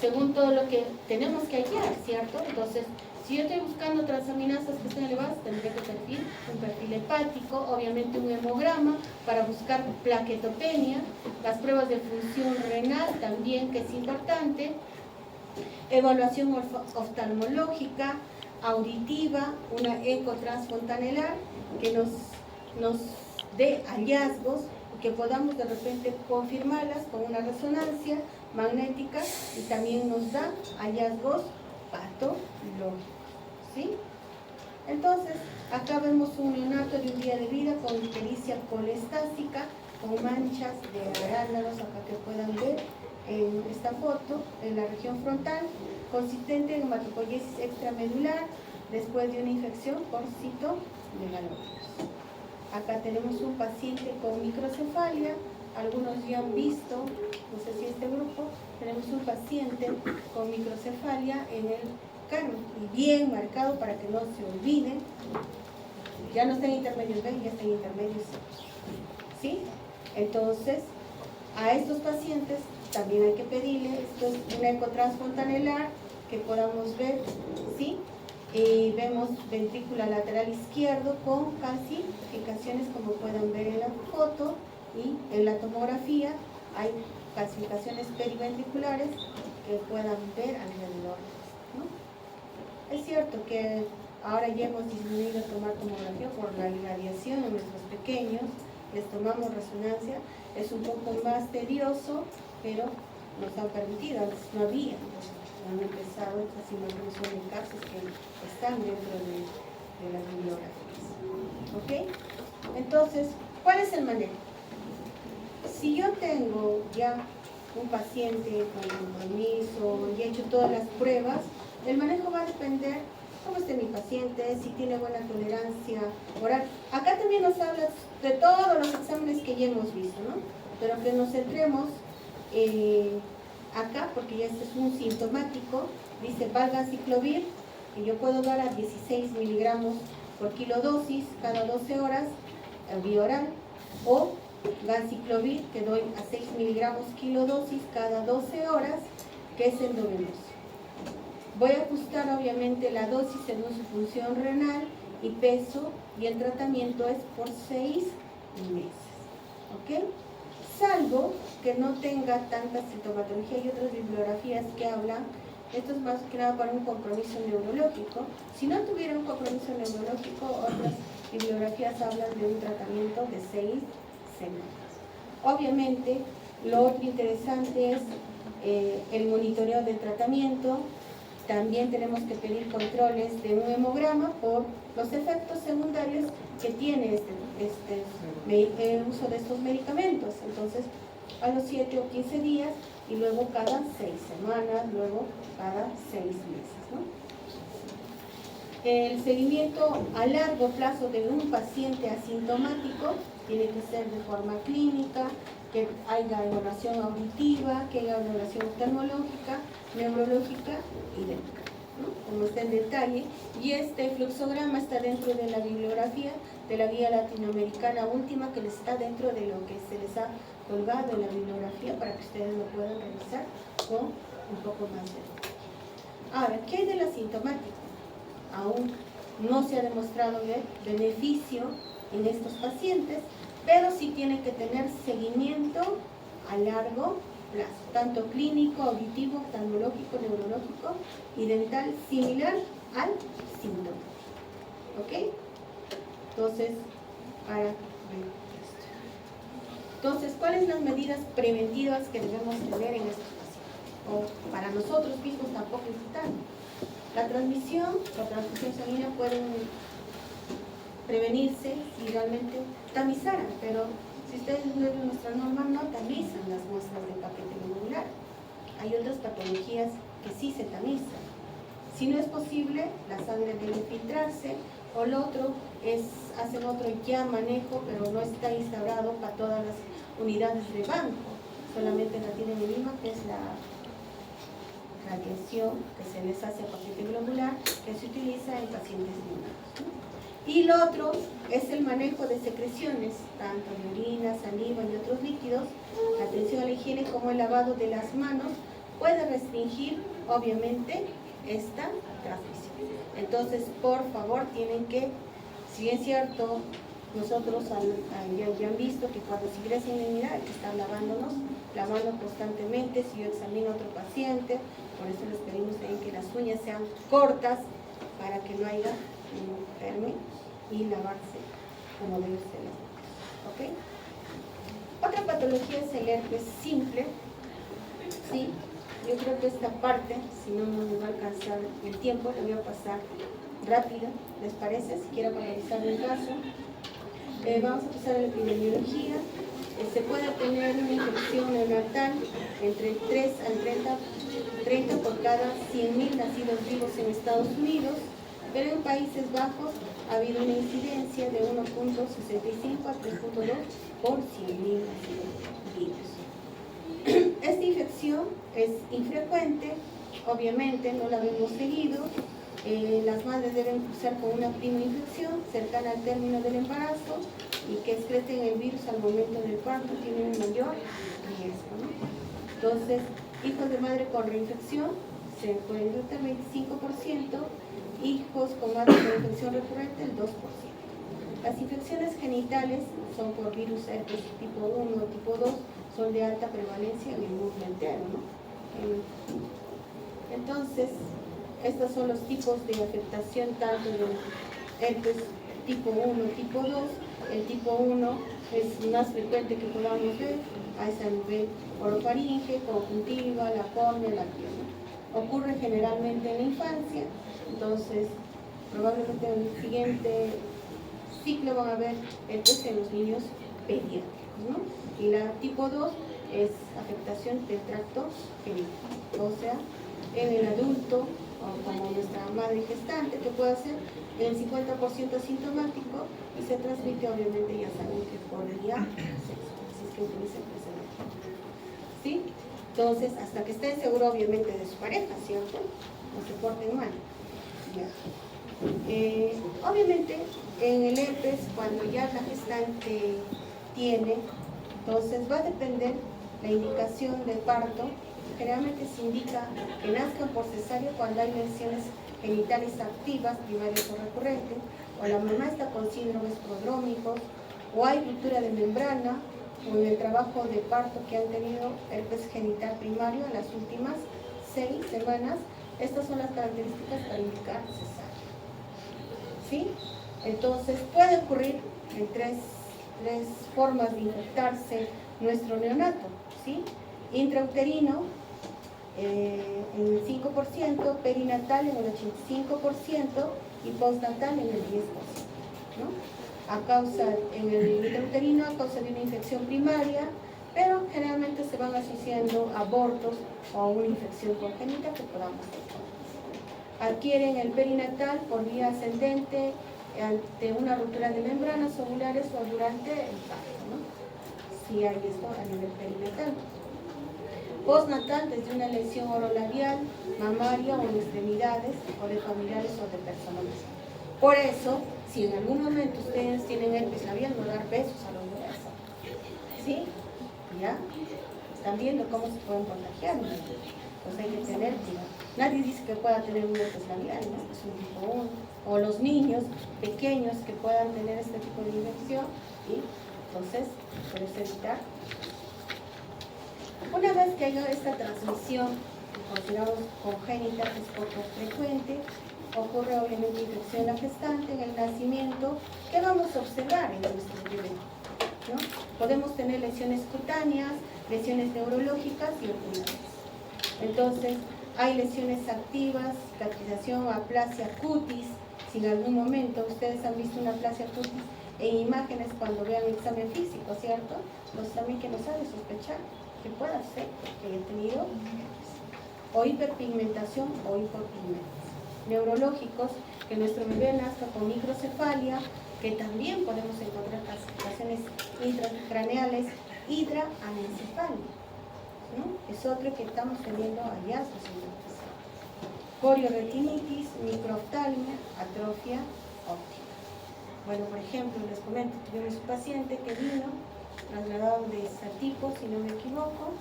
según todo lo que tenemos que hallar, ¿cierto? Entonces, si yo estoy buscando transaminasas que estén elevadas, tendré que pedir un perfil hepático, obviamente un hemograma para buscar plaquetopenia, las pruebas de función renal también, que es importante, evaluación oftalmológica, auditiva, una eco transfontanelar que nos dé hallazgos, que podamos de repente confirmarlas con una resonancia magnética, y también nos da hallazgos patológicos, ¿sí? Entonces, acá vemos un neonato de un día de vida con ictericia colestática, con manchas de arándanos, acá que puedan ver en esta foto, en la región frontal, consistente en hematopoiesis extramedular después de una infección por citomegalovirus. Acá tenemos un paciente con microcefalia, algunos ya han visto, no sé si este grupo, tenemos un paciente con microcefalia en el cano, y bien marcado para que no se olviden. Ya no está en intermedios B, ya está en intermedios C, ¿sí? Entonces, a estos pacientes también hay que pedirle, esto es una eco transfontanelar que podamos ver, ¿sí? Y vemos ventrícula lateral izquierdo con calcificaciones, como pueden ver en la foto, y en la tomografía hay calcificaciones periventriculares que puedan ver alrededor, ¿no? Es cierto que ahora ya hemos disminuido tomar tomografía por la irradiación en nuestros pequeños, les tomamos resonancia, es un poco más tedioso, pero nos han permitido, antes no había, han empezado estas imágenes son de casos que están dentro de las bibliografías. ¿Ok? Entonces, ¿cuál es el manejo? Si yo tengo ya un paciente con compromiso y he hecho todas las pruebas, el manejo va a depender cómo esté mi paciente, si tiene buena tolerancia oral. Acá también nos habla de todos los exámenes que ya hemos visto, ¿no? Pero que nos centremos acá, porque ya este es un sintomático, dice valganciclovir, que yo puedo dar a 16 miligramos por kilodosis cada 12 horas, vía oral, o ganciclovir, que doy a 6 miligramos kilodosis cada 12 horas, que es endovenoso. Voy a ajustar obviamente la dosis según su función renal y peso, y el tratamiento es por 6 meses, ¿ok? Salvo que no tenga tanta sintomatología y otras bibliografías que hablan, esto es más que nada para un compromiso neurológico. Si no tuviera un compromiso neurológico, otras bibliografías hablan de un tratamiento de 6 semanas. Obviamente, lo otro interesante es el monitoreo del tratamiento. También tenemos que pedir controles de un hemograma por los efectos secundarios que tiene el uso de estos medicamentos. Entonces, a los 7 o 15 días, y luego cada 6 semanas, luego cada 6 meses, ¿no? El seguimiento a largo plazo de un paciente asintomático tiene que ser de forma clínica, que haya evaluación auditiva, que haya evaluación oftalmológica, neurológica y dental, ¿no? Como está en detalle. Y este fluxograma está dentro de la bibliografía de la guía latinoamericana última, que está dentro de lo que se les ha colgado en la bibliografía, para que ustedes lo puedan revisar con un poco más de detalle. Ahora, ¿qué hay del asintomático? Aún no se ha demostrado beneficio en estos pacientes, pero sí tiene que tener seguimiento a largo plazo, tanto clínico, auditivo, oftalmológico, neurológico y dental, similar al síntoma. ¿Ok? Entonces, ¿cuáles son las medidas preventivas que debemos tener en estos pacientes? O para nosotros mismos tampoco evitar. La transfusión sanguínea pueden prevenirse si realmente tamizaran, pero si ustedes ven nuestra norma, no tamizan las muestras de paquete glomerular. hay otras patologías que sí se tamizan. Si no es posible, la sangre debe filtrarse, o lo otro es hacer otro ya manejo, pero no está instaurado para todas las unidades de banco, solamente la tienen en Lima, que es la radiación que se les hace a paciente globular, que se utiliza en pacientes limados, ¿no? Y lo otro es el manejo de secreciones, tanto de orina, saliva y otros líquidos. La atención a la higiene como el lavado de las manos puede restringir, obviamente, esta transmisión. Entonces, por favor, tienen que, si es cierto, nosotros ya han visto que cuando se ingresa en unidad hay que estar lavando constantemente. Si yo examino a otro paciente, por eso les pedimos también que las uñas sean cortas para que no haya ningún germen y lavarse como debe ser. ¿Ok? Otra patología es el herpes simple. ¿Sí? Yo creo que esta parte, si no me va a alcanzar el tiempo, la voy a pasar rápido, ¿les parece? Si quiero analizar el caso. Vamos a pasar a la epidemiología. Se puede tener una infección neonatal entre 3 al 30 por cada 100.000 nacidos vivos en Estados Unidos, pero en Países Bajos ha habido una incidencia de 1.65 a 3.2 por 100.000 nacidos vivos. Esta infección es infrecuente, obviamente no la vemos seguido. Las madres deben cursar con una prima infección cercana al término del embarazo y que excreten el virus al momento del parto tienen un mayor riesgo, ¿no? Entonces, hijos de madre con reinfección se pueden tratar 25%, hijos con madre con infección recurrente el 2%. Las infecciones genitales son por virus herpes tipo 1 o tipo 2, son de alta prevalencia en el mundo entero, ¿no? Entonces, estos son los tipos de afectación tanto del herpes tipo 1 y tipo 2. El tipo 1 es más frecuente que podamos ver, a ese nivel orofaringe, conjuntiva, la córnea, la piel, ¿no? Ocurre generalmente en la infancia, entonces probablemente en el siguiente ciclo van a ver herpes en los niños pediátricos, ¿no? Y la tipo 2 es afectación del tracto genital, o sea, en el adulto, o como nuestra madre gestante, que puede ser el 50% asintomático y se transmite, obviamente, ya saben que por vía sexual, si es que utilizan preservativo. ¿Sí? Entonces, hasta que estén seguros, obviamente, de su pareja, ¿cierto? No se porten mal. Ya. Obviamente, en el herpes, cuando ya la gestante tiene, entonces va a depender la indicación del parto. Generalmente se indica que nazcan por cesárea cuando hay lesiones genitales activas, primarias o recurrentes, o la mamá está con síndromes prodrómicos, o hay ruptura de membrana, o en el trabajo de parto que han tenido herpes genital primario en las últimas 6 semanas. Estas son las características para indicar cesárea. ¿Sí? Entonces puede ocurrir en tres formas de infectarse nuestro neonato, ¿sí? Intrauterino en el 5%, perinatal en el 85% y postnatal en el 10%, ¿no? A causa, en el intrauterino, a causa de una infección primaria, pero generalmente se van asociando abortos o una infección congénita que podamos tener. Adquieren el perinatal por vía ascendente ante una ruptura de membranas ovulares o durante el parto, ¿no? Si hay esto a nivel perinatal. Postnatal desde una lesión orolabial, mamaria o en extremidades o de familiares o de personas. Por eso, si en algún momento ustedes tienen herpes labial, no dar besos a los bebés. ¿Sí? ¿Ya? Están viendo cómo se pueden contagiar, ¿no? Pues hay que tener cuidado. Nadie dice que pueda tener un herpes labial, ¿no? Es un tipo 1. O los niños pequeños que puedan tener este tipo de infección, y entonces puedes evitar. Una vez que haya esta transmisión, que consideramos congénita, que es poco frecuente, ocurre obviamente infección en la gestante, en el nacimiento, que vamos a observar en nuestro bebé, ¿no? Podemos tener lesiones cutáneas, lesiones neurológicas y oculares. Entonces, hay lesiones activas, cicatrización o aplasia cutis. Si en algún momento ustedes han visto una aplasia cutis en imágenes cuando vean el examen físico, ¿cierto? Pues también que nos hace sospechar que pueda ser que haya tenido o hiperpigmentación o hipopigmentación. Neurológicos, que nuestro bebé nazca con microcefalia, que también podemos encontrar clasificaciones intracraneales, hidranencefalia, ¿no? Es otro que estamos teniendo hallazgos en la Corioretinitis, microoftalmia, atrofia óptica. Bueno, por ejemplo, les comento, tuvimos un paciente que vino trasladado de Satipo, si no me equivoco,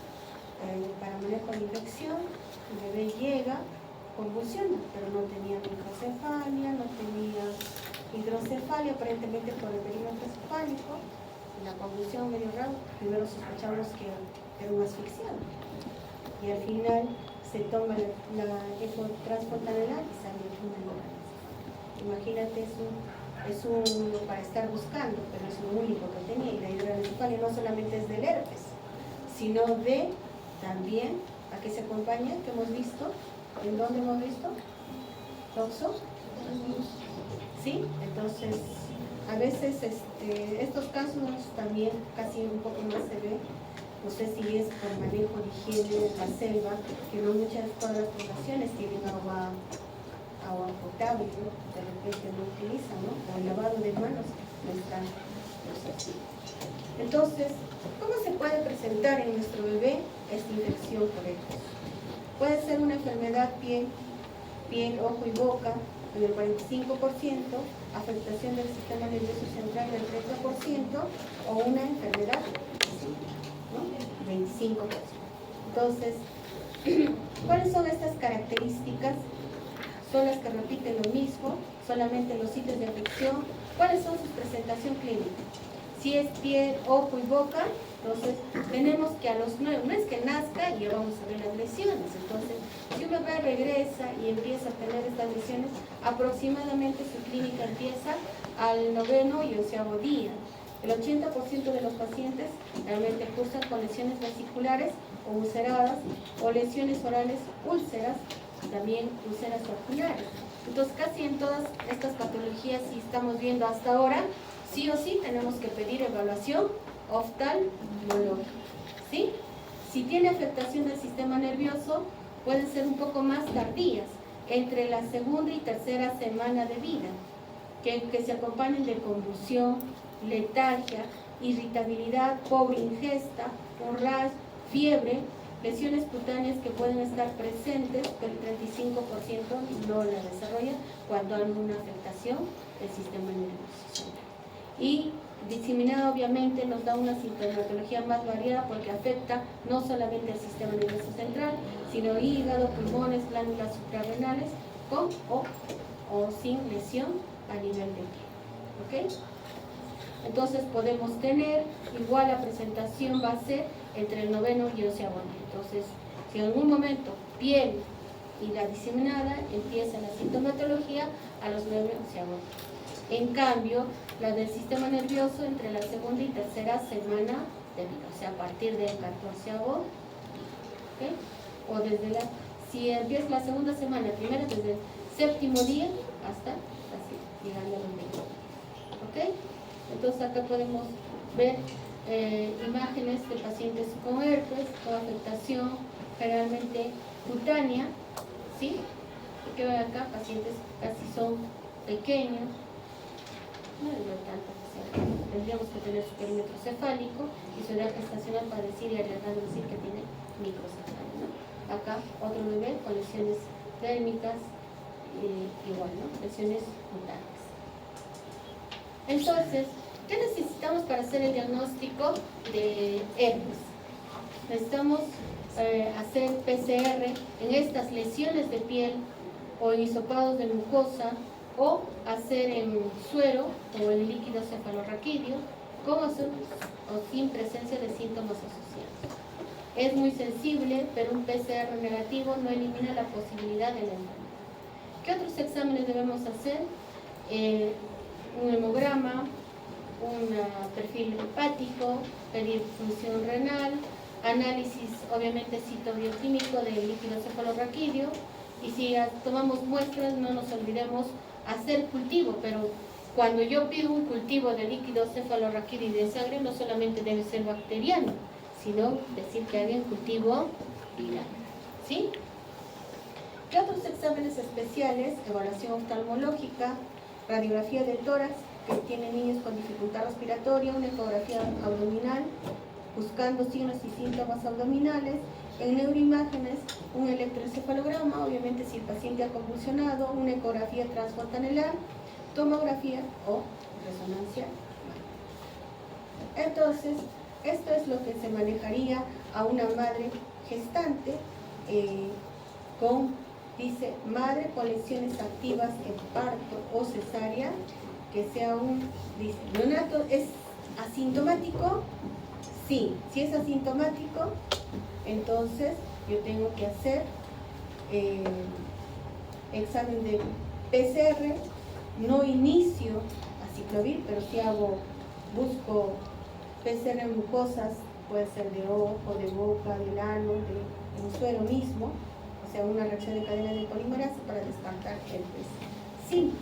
para manejo de infección. El bebé llega, convulsiona, pero no tenía microcefalia, no tenía hidrocefalia, aparentemente por el perímetro cefálico. La convulsión medio raro, primero sospechamos que era un asfixiado. Y al final se toma la eco transfontanelar y sale una hidrocefalia. Imagínate, es un para estar buscando, pero es lo único que tenía. Y la hidrocefalia no solamente es del herpes, sino de también, a que se acompaña, que hemos visto. ¿En dónde hemos visto? ¿Toxo? ¿Sí? Entonces, a veces estos casos también casi un poco más se ve, no sé si es por manejo de higiene de la selva, que no muchas todas las poblaciones tienen agua potable, ¿no? De repente no utilizan, ¿no? O el lavado de manos no está así. Entonces, ¿cómo se puede presentar en nuestro bebé esta infección por herpes? Puede ser una enfermedad piel, ojo y boca en el 45%, afectación del sistema nervioso central del 30%, o una enfermedad, ¿no? 25%. Entonces, ¿cuáles son estas características? Son las que repiten lo mismo, solamente los sitios de afección. ¿Cuáles son sus presentación clínica? Si es piel, ojo y boca, entonces tenemos que a los 9, no es que nazca y ya vamos a ver las lesiones. Entonces, si un bebé regresa y empieza a tener estas lesiones, aproximadamente su clínica empieza al 9º y 11º día. El 80% de los pacientes realmente cursan con lesiones vesiculares o ulceradas, o lesiones orales, úlceras, también úlceras oculares. Entonces, casi en todas estas patologías, si estamos viendo hasta ahora, sí o sí tenemos que pedir evaluación oftalmológica, ¿sí? Si tiene afectación del sistema nervioso, pueden ser un poco más tardías, entre la segunda y tercera semana de vida, que se acompañen de convulsión, letargia, irritabilidad, pobre ingesta, un rash, fiebre, lesiones cutáneas que pueden estar presentes, pero el 35% no la desarrolla cuando hay una afectación del sistema nervioso. Y diseminada obviamente nos da una sintomatología más variada porque afecta no solamente al sistema nervioso central, sino hígado, pulmones, glándulas suprarrenales, con o sin lesión a nivel de piel. ¿Ok? Entonces podemos tener, igual la presentación va a ser entre el 9º y 11º día. Entonces, si en algún momento piel y la diseminada empieza la sintomatología a los 9 y 11º día. En cambio, la del sistema nervioso entre la segunda y tercera semana de vida, o sea, a partir del 14º, ¿okay? O desde si empieza la segunda semana, primero desde el 7º día hasta así, llegando al 20. ¿Ok? Entonces acá podemos ver imágenes de pacientes con herpes, con afectación generalmente cutánea, ¿sí? Que ven acá, pacientes casi son pequeños, no es tanto que sea, tendríamos que tener su perímetro cefálico y su edad gestacional para decir y arriesgando decir que tiene microcefalia, ¿no? Acá otro bebé con lesiones térmicas, igual, ¿no? Lesiones cutáneas. Entonces, ¿qué necesitamos para hacer el diagnóstico de herpes? Necesitamos hacer PCR en estas lesiones de piel o en hisopados de mucosa, o hacer en suero o en líquido cefalorraquídeo con o sin presencia de síntomas asociados. Es muy sensible, pero un PCR negativo no elimina la posibilidad de la enfermedad. ¿Qué otros exámenes debemos hacer? Un hemograma, un perfil hepático, pedir función renal, análisis obviamente citobioquímico del líquido cefalorraquídeo, y si tomamos muestras no nos olvidemos hacer cultivo, pero cuando yo pido un cultivo de líquido cefalorraquídeo y de sangre no solamente debe ser bacteriano, sino decir que hay un cultivo viral, ¿sí? ¿Qué otros exámenes especiales? Evaluación oftalmológica, radiografía del tórax, que tienen niños con dificultad respiratoria, una ecografía abdominal, buscando signos y síntomas abdominales, en neuroimágenes, un electroencefalograma, obviamente si el paciente ha convulsionado, una ecografía transfontanelar, tomografía o resonancia. Entonces, esto es lo que se manejaría a una madre gestante dice, madre con lesiones activas en parto o cesárea, que sea dice, neonato, ¿es asintomático? Sí, si es asintomático, entonces yo tengo que hacer examen de PCR, no inicio aciclovir, pero si busco PCR en mucosas, puede ser de ojo, de boca, del ano, en suero mismo, o sea, una reacción de cadena de polimerasa para descartar el sí.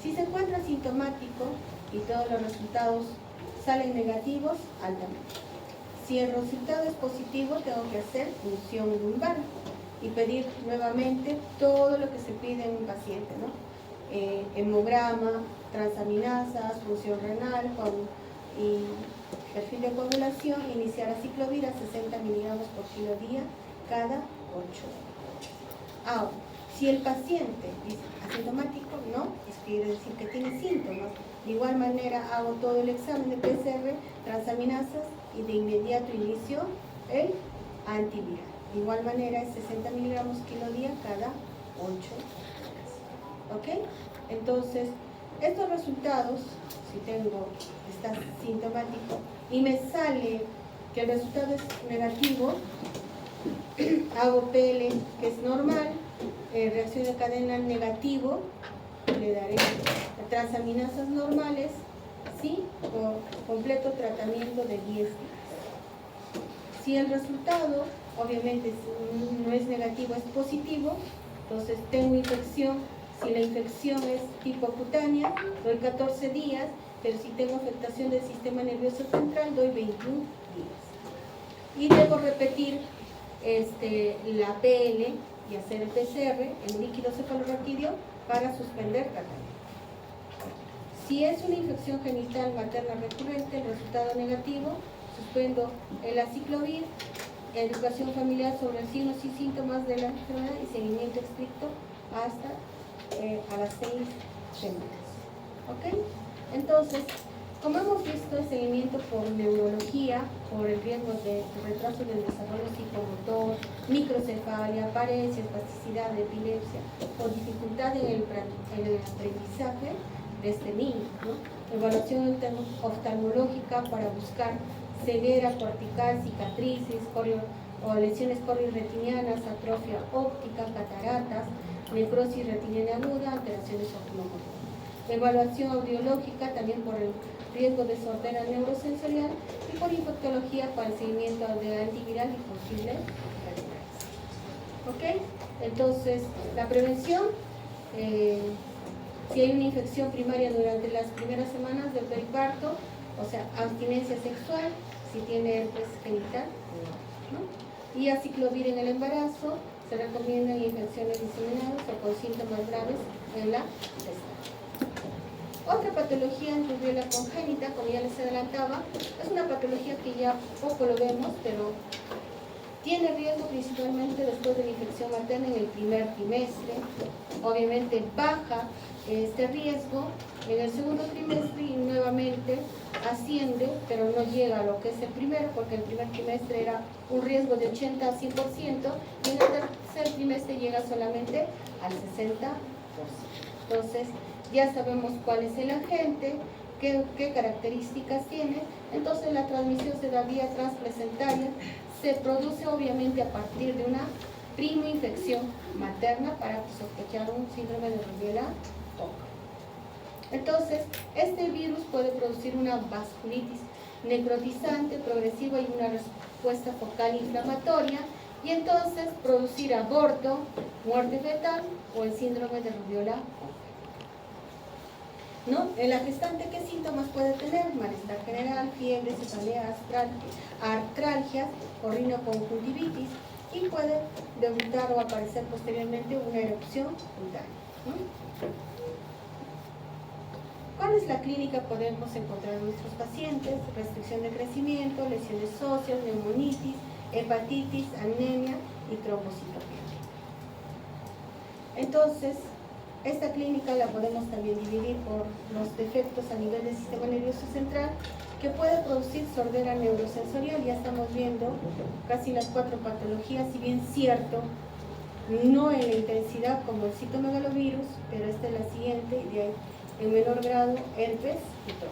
Si se encuentra asintomático y todos los resultados salen negativos, altamente. Si el resultado es positivo, tengo que hacer punción lumbar y pedir nuevamente todo lo que se pide en un paciente, ¿no? Hemograma, transaminasas, función renal y perfil de coagulación, iniciar aciclovir a 60 miligramos por kilo día cada 8 horas. Ahora, si el paciente dice asintomático, no, es quiere decir que tiene síntomas. De igual manera hago todo el examen de PCR, transaminasas y de inmediato inicio el antiviral. De igual manera es 60 miligramos kilo día cada 8 horas. ¿Ok? Entonces, estos resultados, si está sintomático y me sale que el resultado es negativo, hago PL, que es normal, reacción de cadena negativo, le daré transaminasas normales, ¿sí? O completo tratamiento de 10 días. Si el resultado, obviamente, no es negativo, es positivo, entonces tengo infección. Si la infección es tipo cutánea, doy 14 días, pero si tengo afectación del sistema nervioso central, doy 21 días. Y debo repetir la PL y hacer el PCR, el líquido cefalorraquídeo, para suspender tratamiento. Si es una infección genital materna recurrente, el resultado negativo, suspendo el aciclovir, educación familiar sobre signos y síntomas de la enfermedad y seguimiento estricto hasta a las 6 semanas. ¿Ok? Entonces, como hemos visto, el seguimiento por neurología, por el riesgo de retraso del desarrollo psicomotor, microcefalia, paresia, espasticidad, epilepsia o dificultad en el aprendizaje de este niño, ¿no? Evaluación oftalmológica para buscar ceguera cortical, cicatrices, o lesiones corioretinianas, atrofia óptica, cataratas, necrosis retiniana aguda, alteraciones oculomotoras. Evaluación audiológica también por el riesgo de sordera neurosensorial y por infectología para el seguimiento de antiviral y posible recurrencia. ¿Ok? Entonces, la prevención, si hay una infección primaria durante las primeras semanas del periparto, o sea, abstinencia sexual, si tiene herpes genital, ¿no? Y aciclovir en el embarazo, se recomiendan infecciones diseminadas o con síntomas graves en la gestación. Otra patología en rubiola congénita, como ya les adelantaba, es una patología que ya poco lo vemos, pero tiene riesgo principalmente después de la infección materna en el primer trimestre. Obviamente baja este riesgo en el segundo trimestre y nuevamente asciende, pero no llega a lo que es el primero, porque el primer trimestre era un riesgo de 80 a 100% y en el tercer trimestre llega solamente al 60%. Entonces, ya sabemos cuál es el agente, qué características tiene. Entonces, la transmisión se da vía transplacentaria, se produce obviamente a partir de una primoinfección materna para sospechar un síndrome de rubiola tópica. Entonces, este virus puede producir una vasculitis necrotizante progresiva y una respuesta focal inflamatoria, y entonces producir aborto, muerte fetal o el síndrome de rubiola tópica. ¿No? En la gestante, ¿qué síntomas puede tener? Malestar general, fiebre, cefalea, artralgia, rinoconjuntivitis, y puede debutar o aparecer posteriormente una erupción cutánea, ¿no? ¿Cuál es la clínica? Podemos encontrar en nuestros pacientes: restricción de crecimiento, lesiones óseas, neumonitis, hepatitis, anemia y trombocitopenia. Entonces, esta clínica la podemos también dividir por los defectos a nivel del sistema nervioso central que puede producir sordera neurosensorial. Ya estamos viendo casi las 4 patologías, si bien cierto, no en la intensidad como el citomegalovirus, pero esta es la siguiente, y de ahí en menor grado herpes y tos.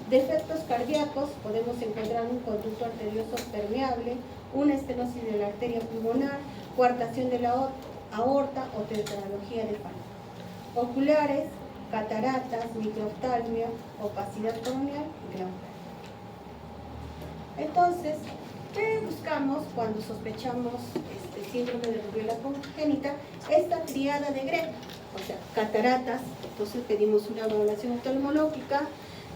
Defectos cardíacos: podemos encontrar un conducto arterioso permeable, una estenosis de la arteria pulmonar, coartación de la aorta o tetralogía de Fallot. Oculares: cataratas, microftalmia, opacidad corneal y glaucoma. Entonces, ¿qué buscamos cuando sospechamos síndrome de rubiola congénita? Esta triada de Gregg, o sea, cataratas. Entonces pedimos una evaluación oftalmológica.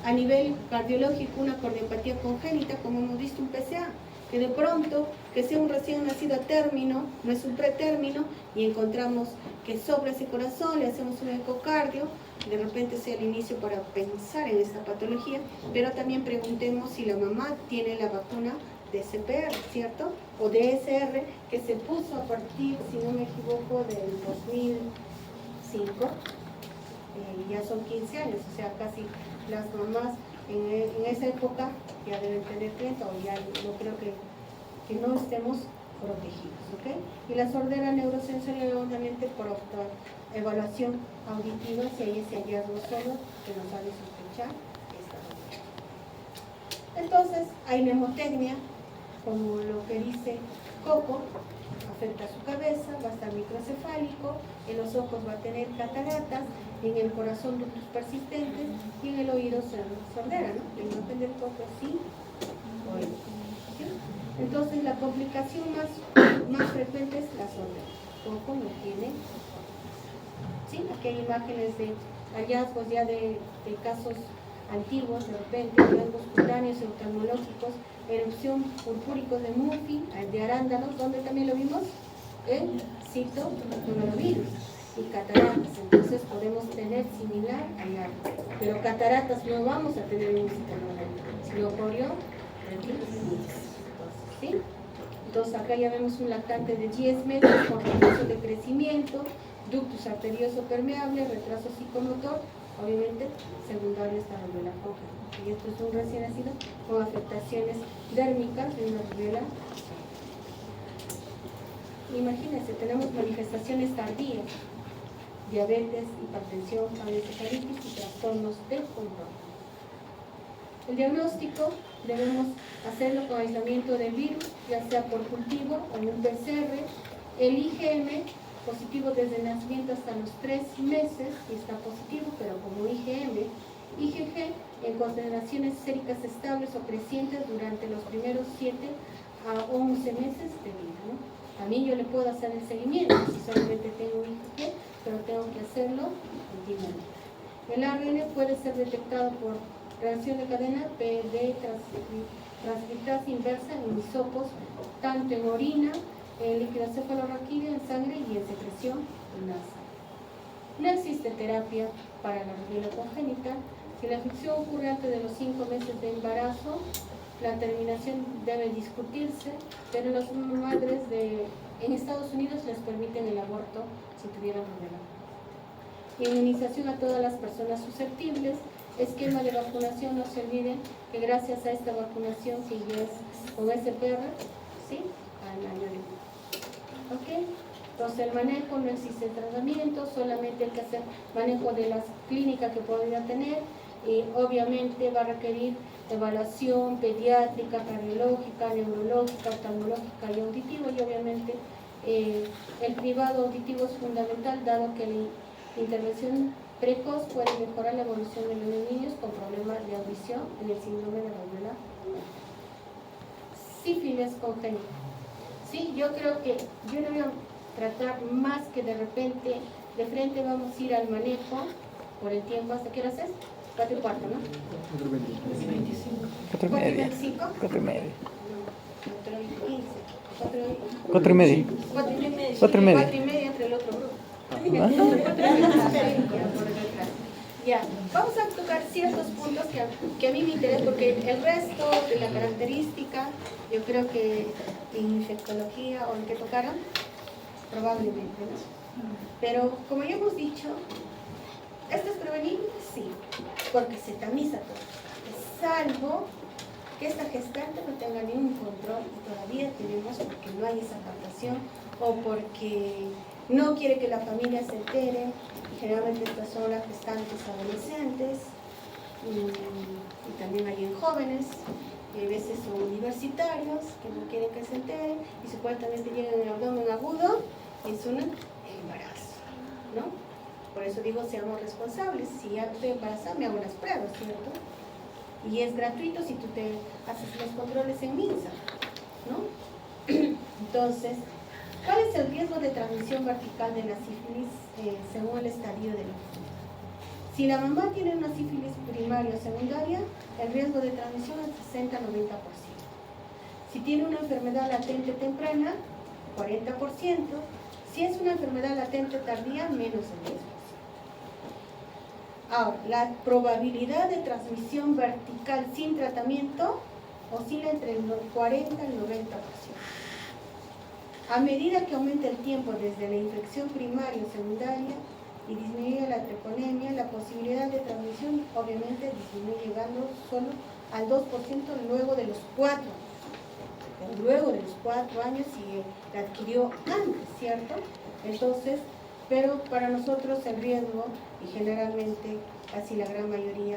A nivel cardiológico, una cardiopatía congénita, como hemos visto, un PCA, que de pronto, que sea un recién nacido a término, no es un pretérmino, y encontramos que sobre ese corazón le hacemos un ecocardio, de repente sea el inicio para pensar en esta patología, pero también preguntemos si la mamá tiene la vacuna de CPR, ¿cierto? O de ESR, que se puso a partir, si no me equivoco, del 2005, ya son 15 años, o sea, casi las mamás en esa época ya deben tener 30, o ya no creo que no estemos protegidos, ¿ok? Y la sordera neurosensorial, obviamente, por evaluación auditiva, si hay ese hallazgo solo que nos hace sospechar esta patología. Entonces, hay mnemotecnia, como lo que dice Coco, afecta su cabeza, va a estar microcefálico, en los ojos va a tener cataratas, en el corazón ductos persistentes y en el oído sordera, ¿no? La imagen del Coco sí, oído. ¿Sí? Entonces, la complicación más frecuente es la sordera. Coco no tiene. ¿Sí? Aquí hay imágenes de hallazgos ya de casos antiguos, de repente, hallazgos cutáneos y oftalmológicos, erupción purpúricos de Murphy, de arándanos, donde también lo vimos, el citomegalovirus y cataratas. Entonces podemos tener similar allá, pero cataratas no vamos a tener en un citomegalovirus, sino chorioretinititis. ¿Sí? Entonces acá ya vemos un lactante de 10 meses con retraso de crecimiento, ductus arterioso permeable, retraso psicomotor, obviamente secundario está la rubiola congénita. Y esto es un recién nacido con afectaciones dérmicas de una rubiola. Imagínense, tenemos manifestaciones tardías, diabetes, hipertensión, encefalitis y trastornos de control. El diagnóstico debemos hacerlo con aislamiento del virus, ya sea por cultivo o en un PCR. El IgM positivo desde el nacimiento hasta los 3 meses, y está positivo, pero como IgM. IgG en concentraciones séricas estables o crecientes durante los primeros 7 a 11 meses de vida, ¿no? También yo le puedo hacer el seguimiento si solamente tengo IgG, pero tengo que hacerlo continuamente. El ARN puede ser detectado por reacción de cadena de transcriptasa inversa en hisopos, tanto en orina, en líquido cefalorraquídeo, en sangre y en secreción nasal. No existe terapia para la rubiola congénita. Si la afección ocurre antes de los 5 meses de embarazo, la terminación debe discutirse, pero las madres en Estados Unidos les permiten el aborto si tuvieran rubiola. Inmunización a todas las personas susceptibles. Esquema de vacunación, no se olviden que gracias a esta vacunación, que ya es con SPR, ¿sí? Al año de vida. ¿Ok? Entonces el manejo, no existe tratamiento, solamente hay que hacer manejo de las clínicas que podría tener, y obviamente va a requerir evaluación pediátrica, cardiológica, neurológica, oftalmológica y auditivo, y obviamente el cribado auditivo es fundamental, dado que la intervención precoz puede mejorar la evolución de los niños con problemas de audición en el síndrome de rubiola. Sífilis congénita. Sí, yo creo que yo no voy a tratar más que de repente, de frente vamos a ir al manejo por el tiempo. ¿Hasta qué horas es? 4:15, ¿no? 4:30. 4:25. 4:30. 4:15. 4 y medio. 4 y medio. 4 y media entre el otro grupo. ¿Ah? Ya, vamos a tocar ciertos puntos que a mí me interesan, porque el resto de la característica, yo creo que en infectología o en que tocaron, probablemente, ¿no? Pero como ya hemos dicho, ¿esto es prevenible? Sí, porque se tamiza todo. Salvo que esta gestante no tenga ningún control y todavía tenemos porque no hay esa captación o porque no quiere que la familia se entere, y generalmente estas son las gestantes adolescentes y también hay en jóvenes, y a veces son universitarios que no quieren que se enteren y supuestamente llegan el abdomen agudo y es un embarazo, ¿no? Por eso digo, seamos responsables. Si ya estoy embarazada, me hago las pruebas, ¿cierto? Y es gratuito si tú te haces los controles en MINSA, ¿no? Entonces, ¿cuál es el riesgo de transmisión vertical de la sífilis según el estadio de la enfermedad? Si la mamá tiene una sífilis primaria o secundaria, el riesgo de transmisión es 60-90%. Si tiene una enfermedad latente temprana, 40%. Si es una enfermedad latente tardía, menos del 10%. Ahora, la probabilidad de transmisión vertical sin tratamiento oscila entre el 40 y el 90%. A medida que aumenta el tiempo desde la infección primaria o secundaria y disminuye la treponemia, la posibilidad de transmisión obviamente disminuye, llegando solo al 2% luego de los 4 años. Luego de los 4 años si la adquirió antes, ¿cierto? Entonces, pero para nosotros el riesgo, y generalmente casi la gran mayoría,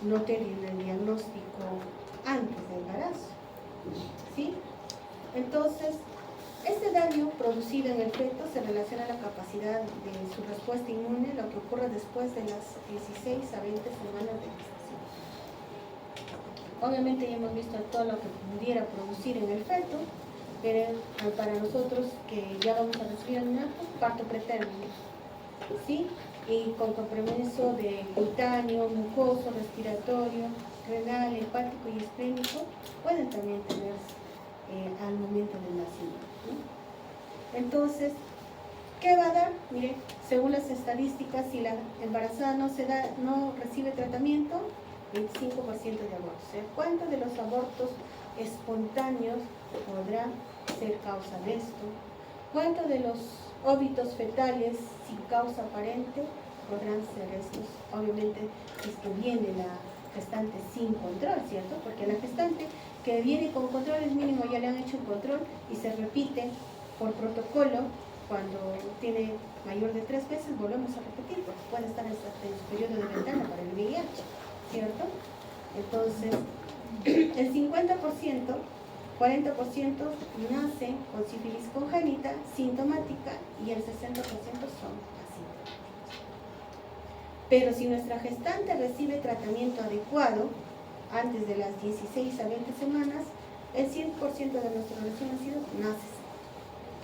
no tienen el diagnóstico antes del embarazo, ¿sí? Entonces, este daño producido en el feto se relaciona a la capacidad de su respuesta inmune, lo que ocurre después de las 16 a 20 semanas de gestación. Obviamente ya hemos visto todo lo que pudiera producir en el feto, pero para nosotros que ya vamos a recibir un parto pretérmino, ¿sí? Y con compromiso de cutáneo, mucoso, respiratorio, renal, hepático y esplénico, pueden también tener al momento del nacimiento, ¿no? Entonces, ¿qué va a dar? Mire, según las estadísticas, si la embarazada no recibe tratamiento, 25% de abortos. ¿Cuántos de los abortos espontáneos podrán ser causa de esto? ¿Cuántos de los óbitos fetales sin causa aparente podrán ser estos? Obviamente, es que viene la gestante sin control, ¿cierto? Porque la gestante que viene con controles mínimos ya le han hecho un control y se repite por protocolo. Cuando tiene mayor de 3 veces volvemos a repetir porque puede estar en su periodo de ventana para el VIH, ¿cierto? Entonces, el 50%, 40% nace con sífilis congénita, sintomática, y el 60% son asintomáticos. Pero si nuestra gestante recibe tratamiento adecuado antes de las 16 a 20 semanas, el 100% de nuestros recién nacidos nace sano.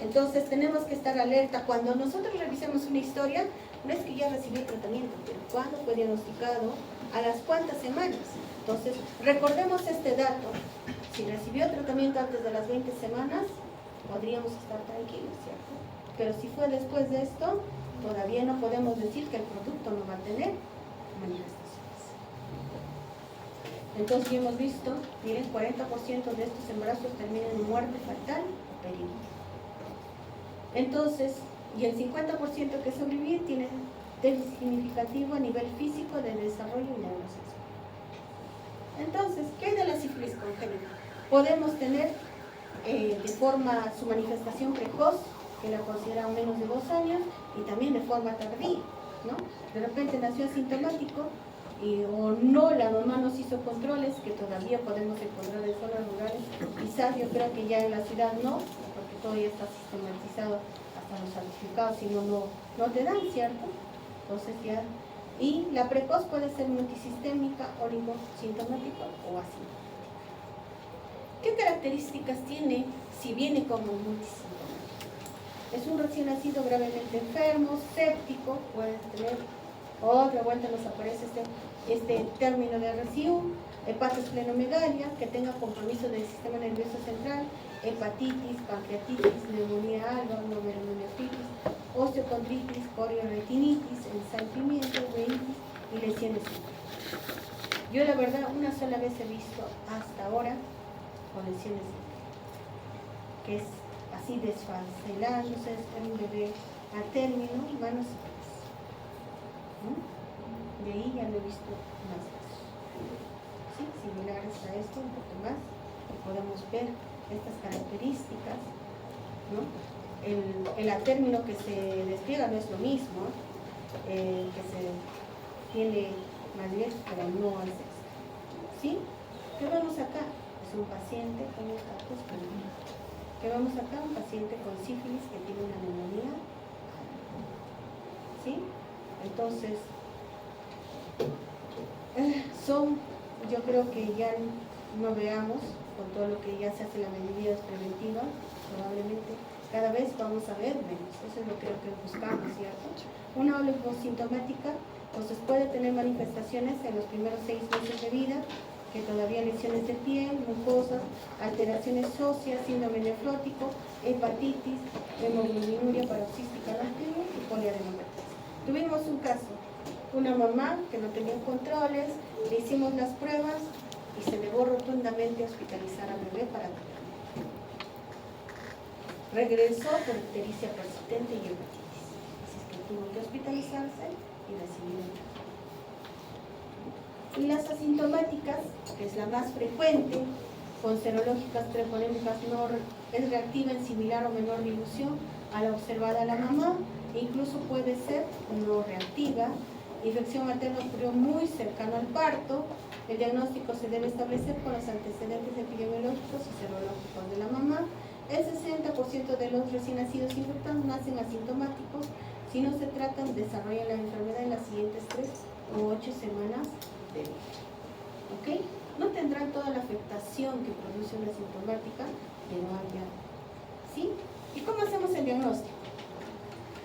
Entonces tenemos que estar alerta. Cuando nosotros revisemos una historia, no es que ya recibió tratamiento, pero cuándo fue diagnosticado, a las cuántas semanas. Entonces, recordemos este dato. Si recibió tratamiento antes de las 20 semanas, podríamos estar tranquilos, ¿cierto? Pero si fue después de esto, todavía no podemos decir que el producto no va a tener manifestaciones. Entonces, ya hemos visto, miren, 40% de estos embarazos terminan en muerte fatal o peligro. Entonces, y el 50% que sobrevive tiene déficit significativo a nivel físico de desarrollo y neurosexual. Entonces, ¿qué hay de la sífilis congénita? Podemos tener de forma su manifestación precoz, que la consideran menos de 2 años, y también de forma tardía, ¿no? De repente nació asintomático, o no, la mamá nos hizo controles, que todavía podemos encontrar en zonas rurales. Quizás yo creo que ya en la ciudad no, porque todo ya está sistematizado hasta los certificados, si no te dan, ¿cierto? Entonces ya, y la precoz puede ser multisistémica, oligosintomática o asintomática. ¿Qué características tiene si viene como multisintomático? Es un recién nacido gravemente enfermo, séptico, puede tener otra vuelta, nos aparece este término de RSIU, hepatosplenomegalia, que tenga compromiso del sistema nervioso central, hepatitis, pancreatitis, neumonía alba, glomerulonefritis, osteocondritis, corioretinitis, ensalpimiento, uveitis y lesiones. Yo la verdad una sola vez he visto hasta ahora con lesiones, que es así desfacelándose, es un bebé a término, manos. De ahí ya lo he visto más casos, ¿sí? Similares a esto, un poco más, y podemos ver estas características, ¿no? El atérmino que se despliega no es lo mismo que se tiene más bien, pero no es esto, ¿sí? ¿Qué vemos acá? Es un paciente con los datos clínicos. ¿Qué vemos acá? Un paciente con sífilis que tiene una neumonía, ¿sí? Entonces, yo creo que ya no veamos, con todo lo que ya se hace las medidas preventivas, probablemente cada vez vamos a ver menos. Eso es lo que buscamos, ¿cierto? Una oligosintomática, entonces puede tener manifestaciones en los primeros 6 meses de vida, que todavía lesiones de piel, mucosas, alteraciones óseas, síndrome nefrótico, hepatitis, hemoglobinuria paroxística activa y poliadenopatías. Tuvimos un caso, una mamá que no tenía controles, le hicimos las pruebas y se negó rotundamente a hospitalizar al bebé para tratarlo. Regresó con ictericia persistente y hepatitis, así es que tuvo que hospitalizarse y recibir un tratamiento. Y las asintomáticas, que es la más frecuente, con serológicas treponémicas no es reactiva en similar o menor dilución a la observada a la mamá, e incluso puede ser no reactiva. Infección materna ocurrió muy cercano al parto. El diagnóstico se debe establecer con los antecedentes epidemiológicos y serológicos de la mamá. El 60% de los recién nacidos infectados nacen asintomáticos. Si no se tratan, desarrollan la enfermedad en las siguientes 3 o 8 semanas de vida. ¿Ok? No tendrán toda la afectación que produce una asintomática, pero haya. ¿Sí? ¿Y cómo hacemos el diagnóstico?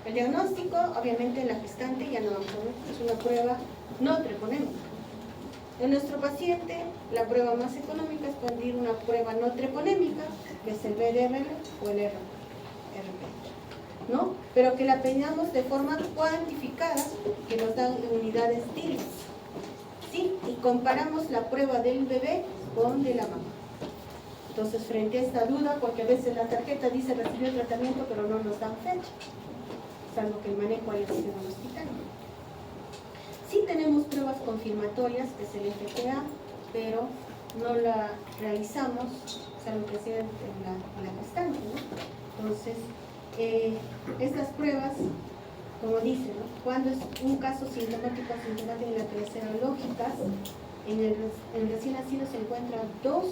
El diagnóstico, obviamente, en la gestante ya no vamos a ver, es una prueba no treponémica. En nuestro paciente, la prueba más económica es pedir una prueba no treponémica, que es el BDRL o el RP, ¿no? Pero que la pedamos de forma cuantificada, que nos dan unidades TILS, ¿sí? Y comparamos la prueba del bebé con de la mamá. Entonces, frente a esta duda, porque a veces la tarjeta dice recibió tratamiento, pero no nos dan fecha, salvo que el manejo haya sido en el hospital. Sí tenemos pruebas confirmatorias, que es el FTA, pero no la realizamos, salvo que sea en la gestante, ¿no? Entonces, estas pruebas, como dice, ¿no? Cuando es un caso sintomático asintomático en la tercera lógicas, en el recién nacido se encuentran 2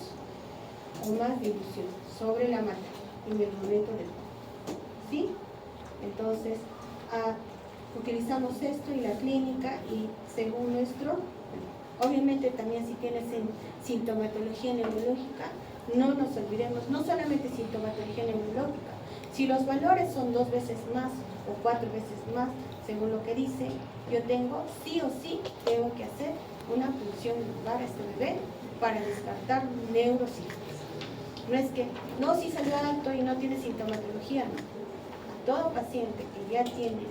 o más diluciones sobre la mata en el momento del parto, ¿sí? Entonces, utilizamos esto y la clínica, y según nuestro, obviamente también si tienes sintomatología neurológica, no nos olvidemos, no solamente sintomatología neurológica, si los valores son 2 veces más o 4 veces más, según lo que dice, yo tengo, sí o sí, tengo que hacer una punción lumbar a este bebé para descartar neurosífilis. No es que, no, si salió alto y no tiene sintomatología, no. A todo paciente que ya tiene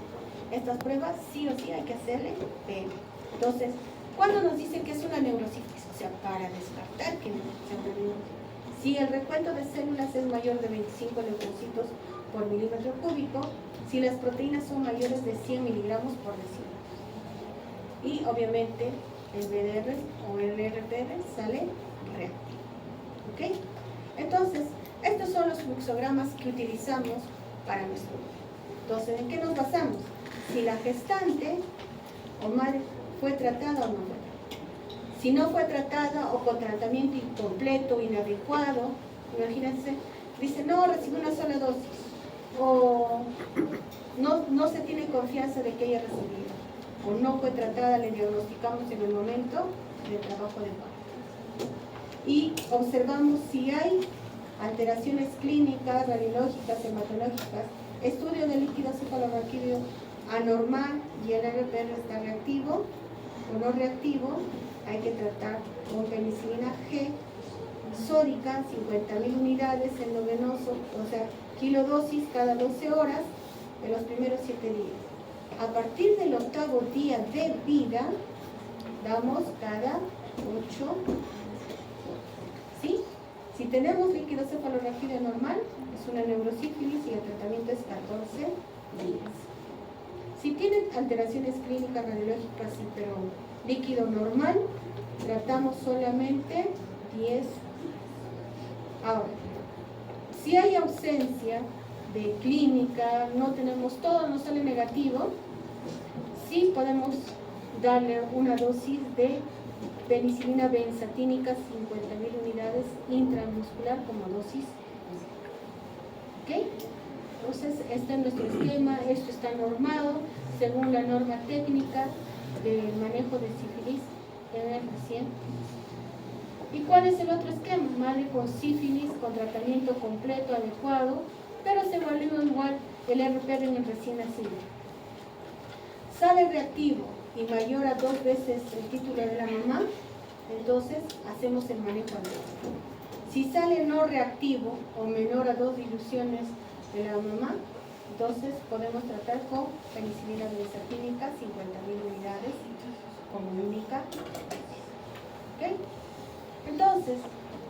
estas pruebas, sí o sí hay que hacerle PM. Entonces, ¿cuándo nos dicen que es una neurosífilis? O sea, para descartar que sea una neurosífilis. Si el recuento de células es mayor de 25 leucocitos por milímetro cúbico, si las proteínas son mayores de 100 miligramos por decilitro. Y obviamente el BDR o el RPR sale reactivo. ¿Ok? Entonces, estos son los fluxogramas que utilizamos para nuestro bebé. Entonces, ¿en qué nos basamos? Si la gestante o madre fue tratada o no fue tratada. Si no fue tratada o con tratamiento incompleto, inadecuado, imagínense, dice, no, recibió una sola dosis, o no se tiene confianza de que haya recibido, o no fue tratada, le diagnosticamos en el momento de trabajo de parto. Y observamos si hay alteraciones clínicas, radiológicas, hematológicas, estudio de líquido cefalorraquídeo anormal y el RPR está reactivo o no reactivo, hay que tratar con penicilina G, sódica, 50.000 unidades endovenoso, o sea, kilodosis cada 12 horas de los primeros 7 días. A partir del 8º día de vida, damos cada 8. ¿Sí? Si tenemos líquido cefalorraquídeo normal, es una neurosífilis y el tratamiento es 14 días. Si tienen alteraciones clínicas radiológicas, sí, pero líquido normal, tratamos solamente 10 días. Ahora, si hay ausencia de clínica, no tenemos todo, nos sale negativo, sí podemos darle una dosis de penicilina benzatínica, 50.000 unidades intramuscular como dosis. ¿Ok? Entonces, este es nuestro esquema, esto está normado según la norma técnica del manejo de sífilis en el paciente. ¿Y cuál es el otro esquema? Madre con sífilis, con tratamiento completo, adecuado, pero se evalúa igual el RPR en el recién nacido. Sale reactivo y mayor a 2 veces el título de la mamá, entonces hacemos el manejo adecuado. Si sale no reactivo o menor a 2 diluciones de la mamá, entonces podemos tratar con penicilina benzatínica, 50.000 unidades como única dosis. ¿Ok? Entonces,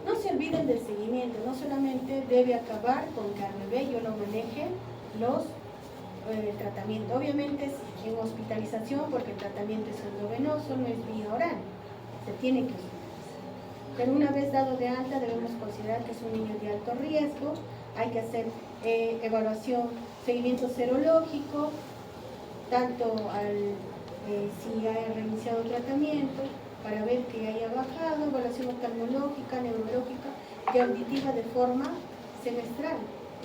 no se olviden del seguimiento, no solamente debe acabar con que al bebé yo lo maneje los tratamientos. Obviamente es en hospitalización porque el tratamiento es endovenoso, no es vía oral, se tiene que hospitalizar. Pero una vez dado de alta debemos considerar que es un niño de alto riesgo, hay que hacer evaluación, seguimiento serológico, tanto si haya reiniciado el tratamiento, para ver que haya bajado, evaluación oftalmológica, neurológica y auditiva de forma semestral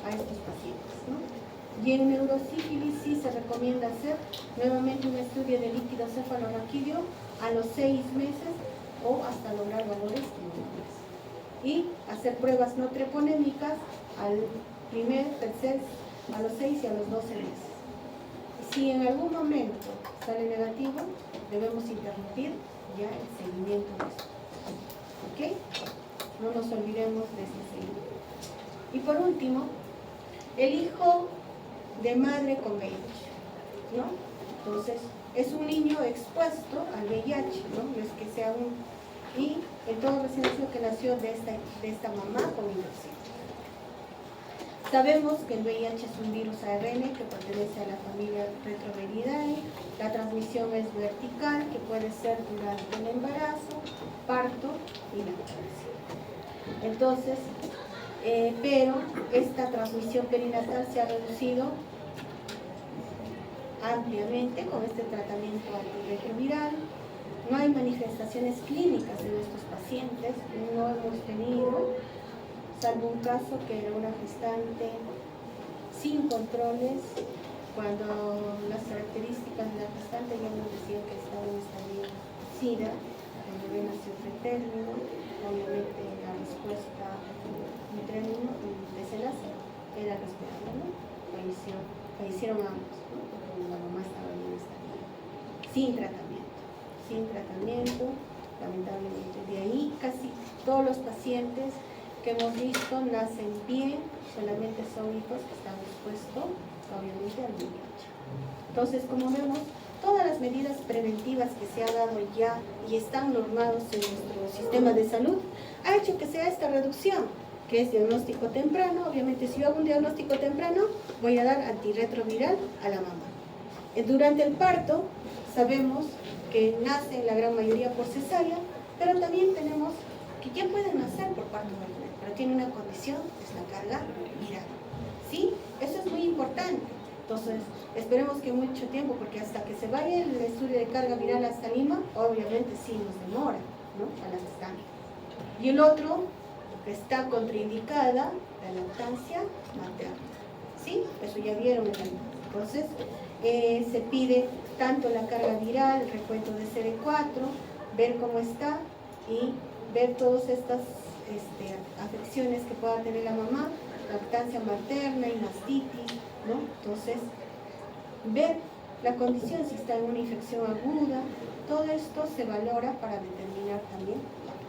a estos pacientes, ¿no? Y en neurosífilis sí se recomienda hacer nuevamente un estudio de líquido cefalorraquídeo a los 6 meses o hasta lograr valores mayores. Y hacer pruebas no treponémicas al primer, tercer, a los 6 y a los 12 meses. Si en algún momento sale negativo, debemos interrumpir ya el seguimiento de esto. ¿Ok? No nos olvidemos de este seguimiento. Y por último, el hijo de madre con VIH, ¿no? Entonces, es un niño expuesto al VIH, ¿no? No es que sea un... Y en todo recién nacido que nació de esta mamá con infección. Sabemos que el VIH es un virus ARN que pertenece a la familia Retroviridae. La transmisión es vertical, que puede ser durante el embarazo, parto y lactancia. Entonces, pero esta transmisión perinatal se ha reducido ampliamente con este tratamiento antirretroviral. No hay manifestaciones clínicas en estos pacientes, no hemos tenido, salvo un caso que era una gestante sin controles, cuando las características de la gestante ya nos decían que estaba en estadio SIDA, el bebé nació pretérmino, obviamente la respuesta pretérmino desenlace era respirable, ¿no? Fallecieron ambos, ¿no? Porque la mamá estaba en un estadio sin tratamiento, lamentablemente. De ahí casi todos los pacientes que hemos visto nacen bien, solamente son hijos que están expuestos obviamente al VIH. Entonces, como vemos, todas las medidas preventivas que se han dado ya y están normados en nuestro sistema de salud, ha hecho que sea esta reducción, que es diagnóstico temprano. Obviamente, si yo hago un diagnóstico temprano, voy a dar antirretroviral a la mamá. Durante el parto, sabemos que nace la gran mayoría por cesárea, pero también tenemos que ya pueden nacer por parto vaginal, pero tiene una condición, es la carga viral. ¿Sí? Eso es muy importante. Entonces, esperemos que mucho tiempo, porque hasta que se vaya el estudio de carga viral hasta Lima, obviamente sí nos demora, ¿no? A la gestante. Y el otro, que está contraindicada, la lactancia materna. ¿Sí? Eso ya vieron en el... Entonces, se pide tanto la carga viral, el recuento de CD4, ver cómo está y ver todas estas afecciones que pueda tener la mamá, lactancia materna y mastitis, ¿no? Entonces, ver la condición, si está en una infección aguda, todo esto se valora para determinar también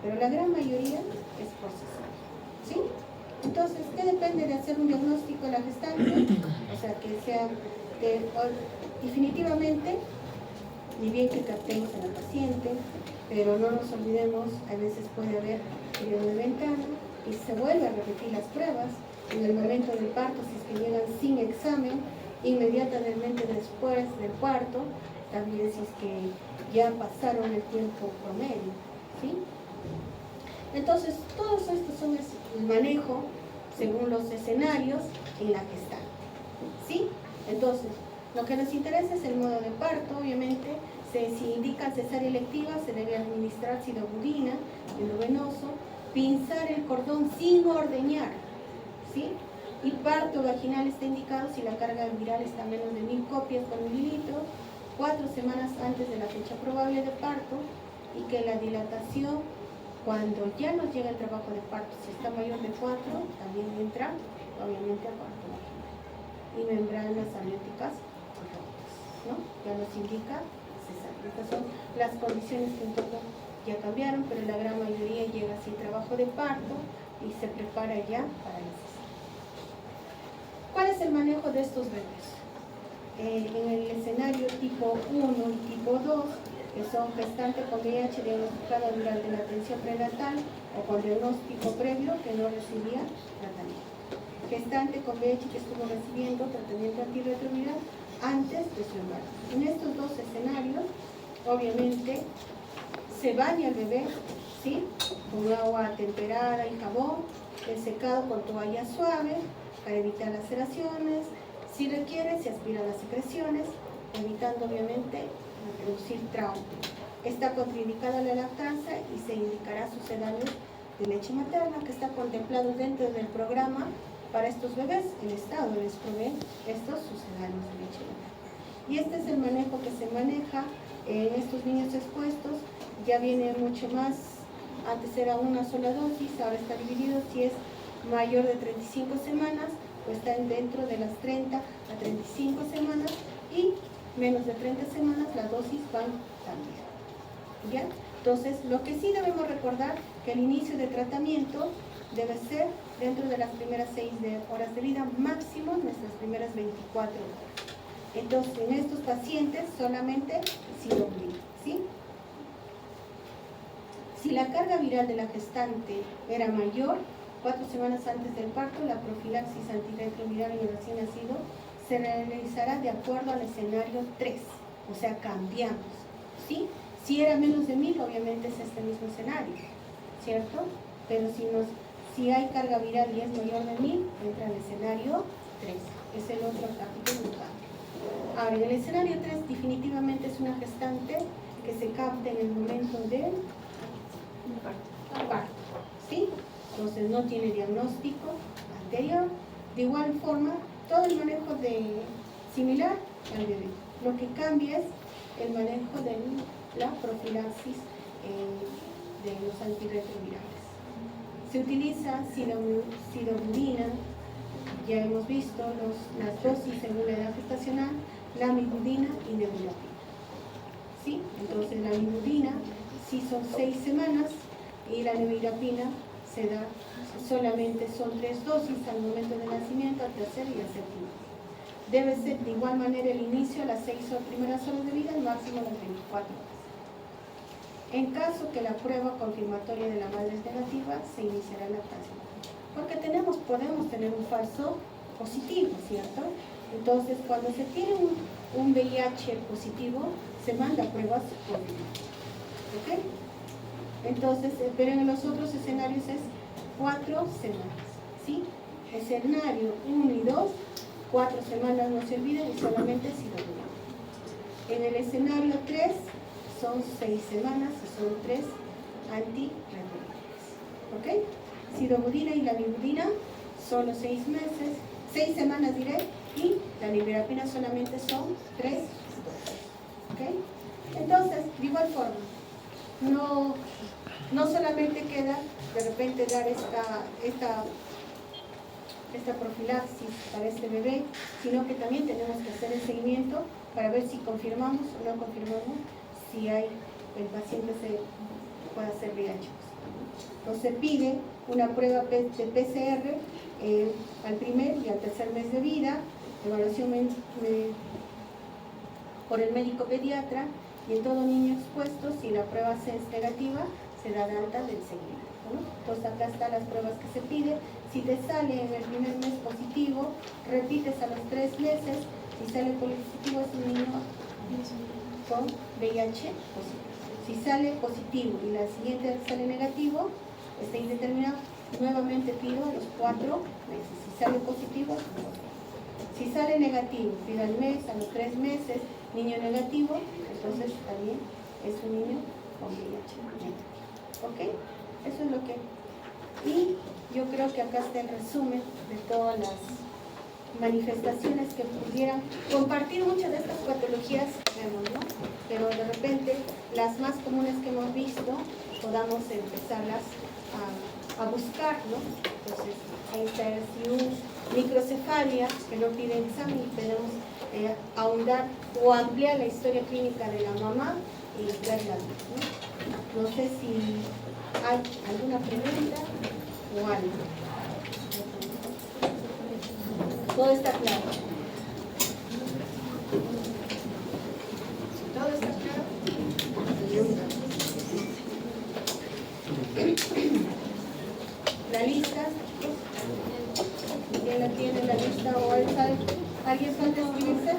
la pero la gran mayoría es por cesárea, ¿sí? Entonces, ¿qué depende de hacer un diagnóstico de la gestante? O sea, que sea definitivamente, ni bien que captemos a la paciente, pero no nos olvidemos, a veces puede haber periodo de ventana y se vuelve a repetir las pruebas en el momento del parto, si es que llegan sin examen, inmediatamente después del parto, también si es que ya pasaron el tiempo promedio, ¿sí? Entonces, todos estos son el manejo según los escenarios en la gestante, ¿sí? Entonces, lo que nos interesa es el modo de parto, obviamente. Si indica cesárea electiva, se debe administrar sidobudina, endovenoso, pinzar el cordón sin ordeñar, ¿sí? Y parto vaginal está indicado si la carga viral está a menos de 1000 copias por mililitro, 4 semanas antes de la fecha probable de parto, y que la dilatación, cuando ya nos llega el trabajo de parto, si está mayor de 4, también entra, obviamente, a parto vaginal. Y membranas amnióticas rotas, ¿no? Ya nos indica cesárea. Estas son las condiciones que un poco ya cambiaron, pero la gran mayoría llega sin trabajo de parto y se prepara ya para la cesárea. ¿Cuál es el manejo de estos bebés? En el escenario tipo 1 y tipo 2, que son gestante con VIH diagnosticada durante la atención prenatal o con diagnóstico previo que no recibía tratamiento. Gestante con VIH que estuvo recibiendo tratamiento antirretroviral antes de su embarazo. En estos dos escenarios, obviamente, se baña el bebé, ¿sí? Con agua temperada y jabón, el secado con toalla suave para evitar laceraciones. Si requiere, se aspiran las secreciones, evitando obviamente producir trauma. Está contraindicada la lactancia y se indicará sucedáneos de leche materna, que está contemplado dentro del programa para estos bebés. El Estado les provee estos sucedáneos de leche materna. Y este es el manejo que se maneja en estos niños expuestos. Ya viene mucho más, antes era una sola dosis, ahora está dividido. Si es mayor de 35 semanas, pues están dentro de las 30 a 35 semanas, y menos de 30 semanas las dosis van cambiando, ¿ya? Entonces, lo que sí debemos recordar, que el inicio de tratamiento debe ser dentro de las primeras 6 horas de vida, máximo nuestras primeras 24 horas. Entonces, en estos pacientes solamente sidobudina, ¿sí? Si la carga viral de la gestante era mayor, 4 semanas antes del parto, la profilaxis antirretroviral en el recién nacido se realizará de acuerdo al escenario 3, o sea, cambiamos, ¿sí? Si era menos de 1000, obviamente es este mismo escenario, ¿cierto? Pero si hay carga viral y es mayor de 1000, entra el escenario 3, es el otro capítulo local. Ahora, en el escenario 3 definitivamente es una gestante que se capta en el momento del parto, ¿sí? Entonces no tiene diagnóstico anterior. De igual forma, todo el manejo similar al bebé. Lo que cambia es el manejo de la profilaxis de los antirretrovirales. Se utiliza sidobudina, ya hemos visto las dosis según la edad gestacional, lamivudina y nevirapina, ¿sí? Entonces la lamivudina sí son 6 semanas y la nevirapina se da solamente, son 3 dosis al momento del nacimiento, al tercer y al séptimo. Debe ser de igual manera el inicio a las 6 primeras horas de vida, el máximo a las 24 horas. En caso que la prueba confirmatoria de la madre es negativa, se iniciará la lactancia. Porque podemos tener un falso positivo, ¿cierto? Entonces, cuando se tiene un VIH positivo, se manda pruebas confirmatorias, ¿ok? Entonces, pero en los otros escenarios es 4 semanas, ¿sí? Escenario 1 y 2, 4 semanas no se olviden y solamente sidobudina. En el escenario 3 son 6 semanas y son 3 antirretrovirales, ¿ok? Sidobudina y lamivudina solo 6 semanas diré, y la nevirapina solamente son 3 dosis, ¿ok? Entonces, de igual forma, no solamente queda de repente dar esta profilaxis para este bebé, sino que también tenemos que hacer el seguimiento para ver si confirmamos o no confirmamos si el paciente puede ser VIH positivo. Entonces se pide una prueba de PCR al primer y al tercer mes de vida, evaluación por el médico pediatra, y en todo niño expuesto, si la prueba es negativa, se da de alta del seguimiento, ¿no? Entonces acá están las pruebas que se pide. Si te sale en el primer mes positivo, repites a los 3 meses. Si sale positivo, es un niño con VIH positivo. Si sale positivo y la siguiente sale negativo, está indeterminado, nuevamente pido a los 4 meses. Si sale positivo, si sale negativo, pido al mes, a los 3 meses, niño negativo, entonces también es un niño con VIH. ¿Ok? Eso es lo que... Y yo creo que acá está el resumen de todas las manifestaciones que pudieran compartir. Muchas de estas patologías que vemos, ¿no? Pero de repente las más comunes que hemos visto podamos empezarlas a buscar, ¿no? Entonces ahí está el SIU, microcefalia, que no pide examen, y podemos ahondar o ampliar la historia clínica de la mamá y verla, ¿no? No sé si hay alguna pregunta o algo. Todo está claro. Todo está claro. La lista, ¿quién la tiene la lista o alguien falta escribirse?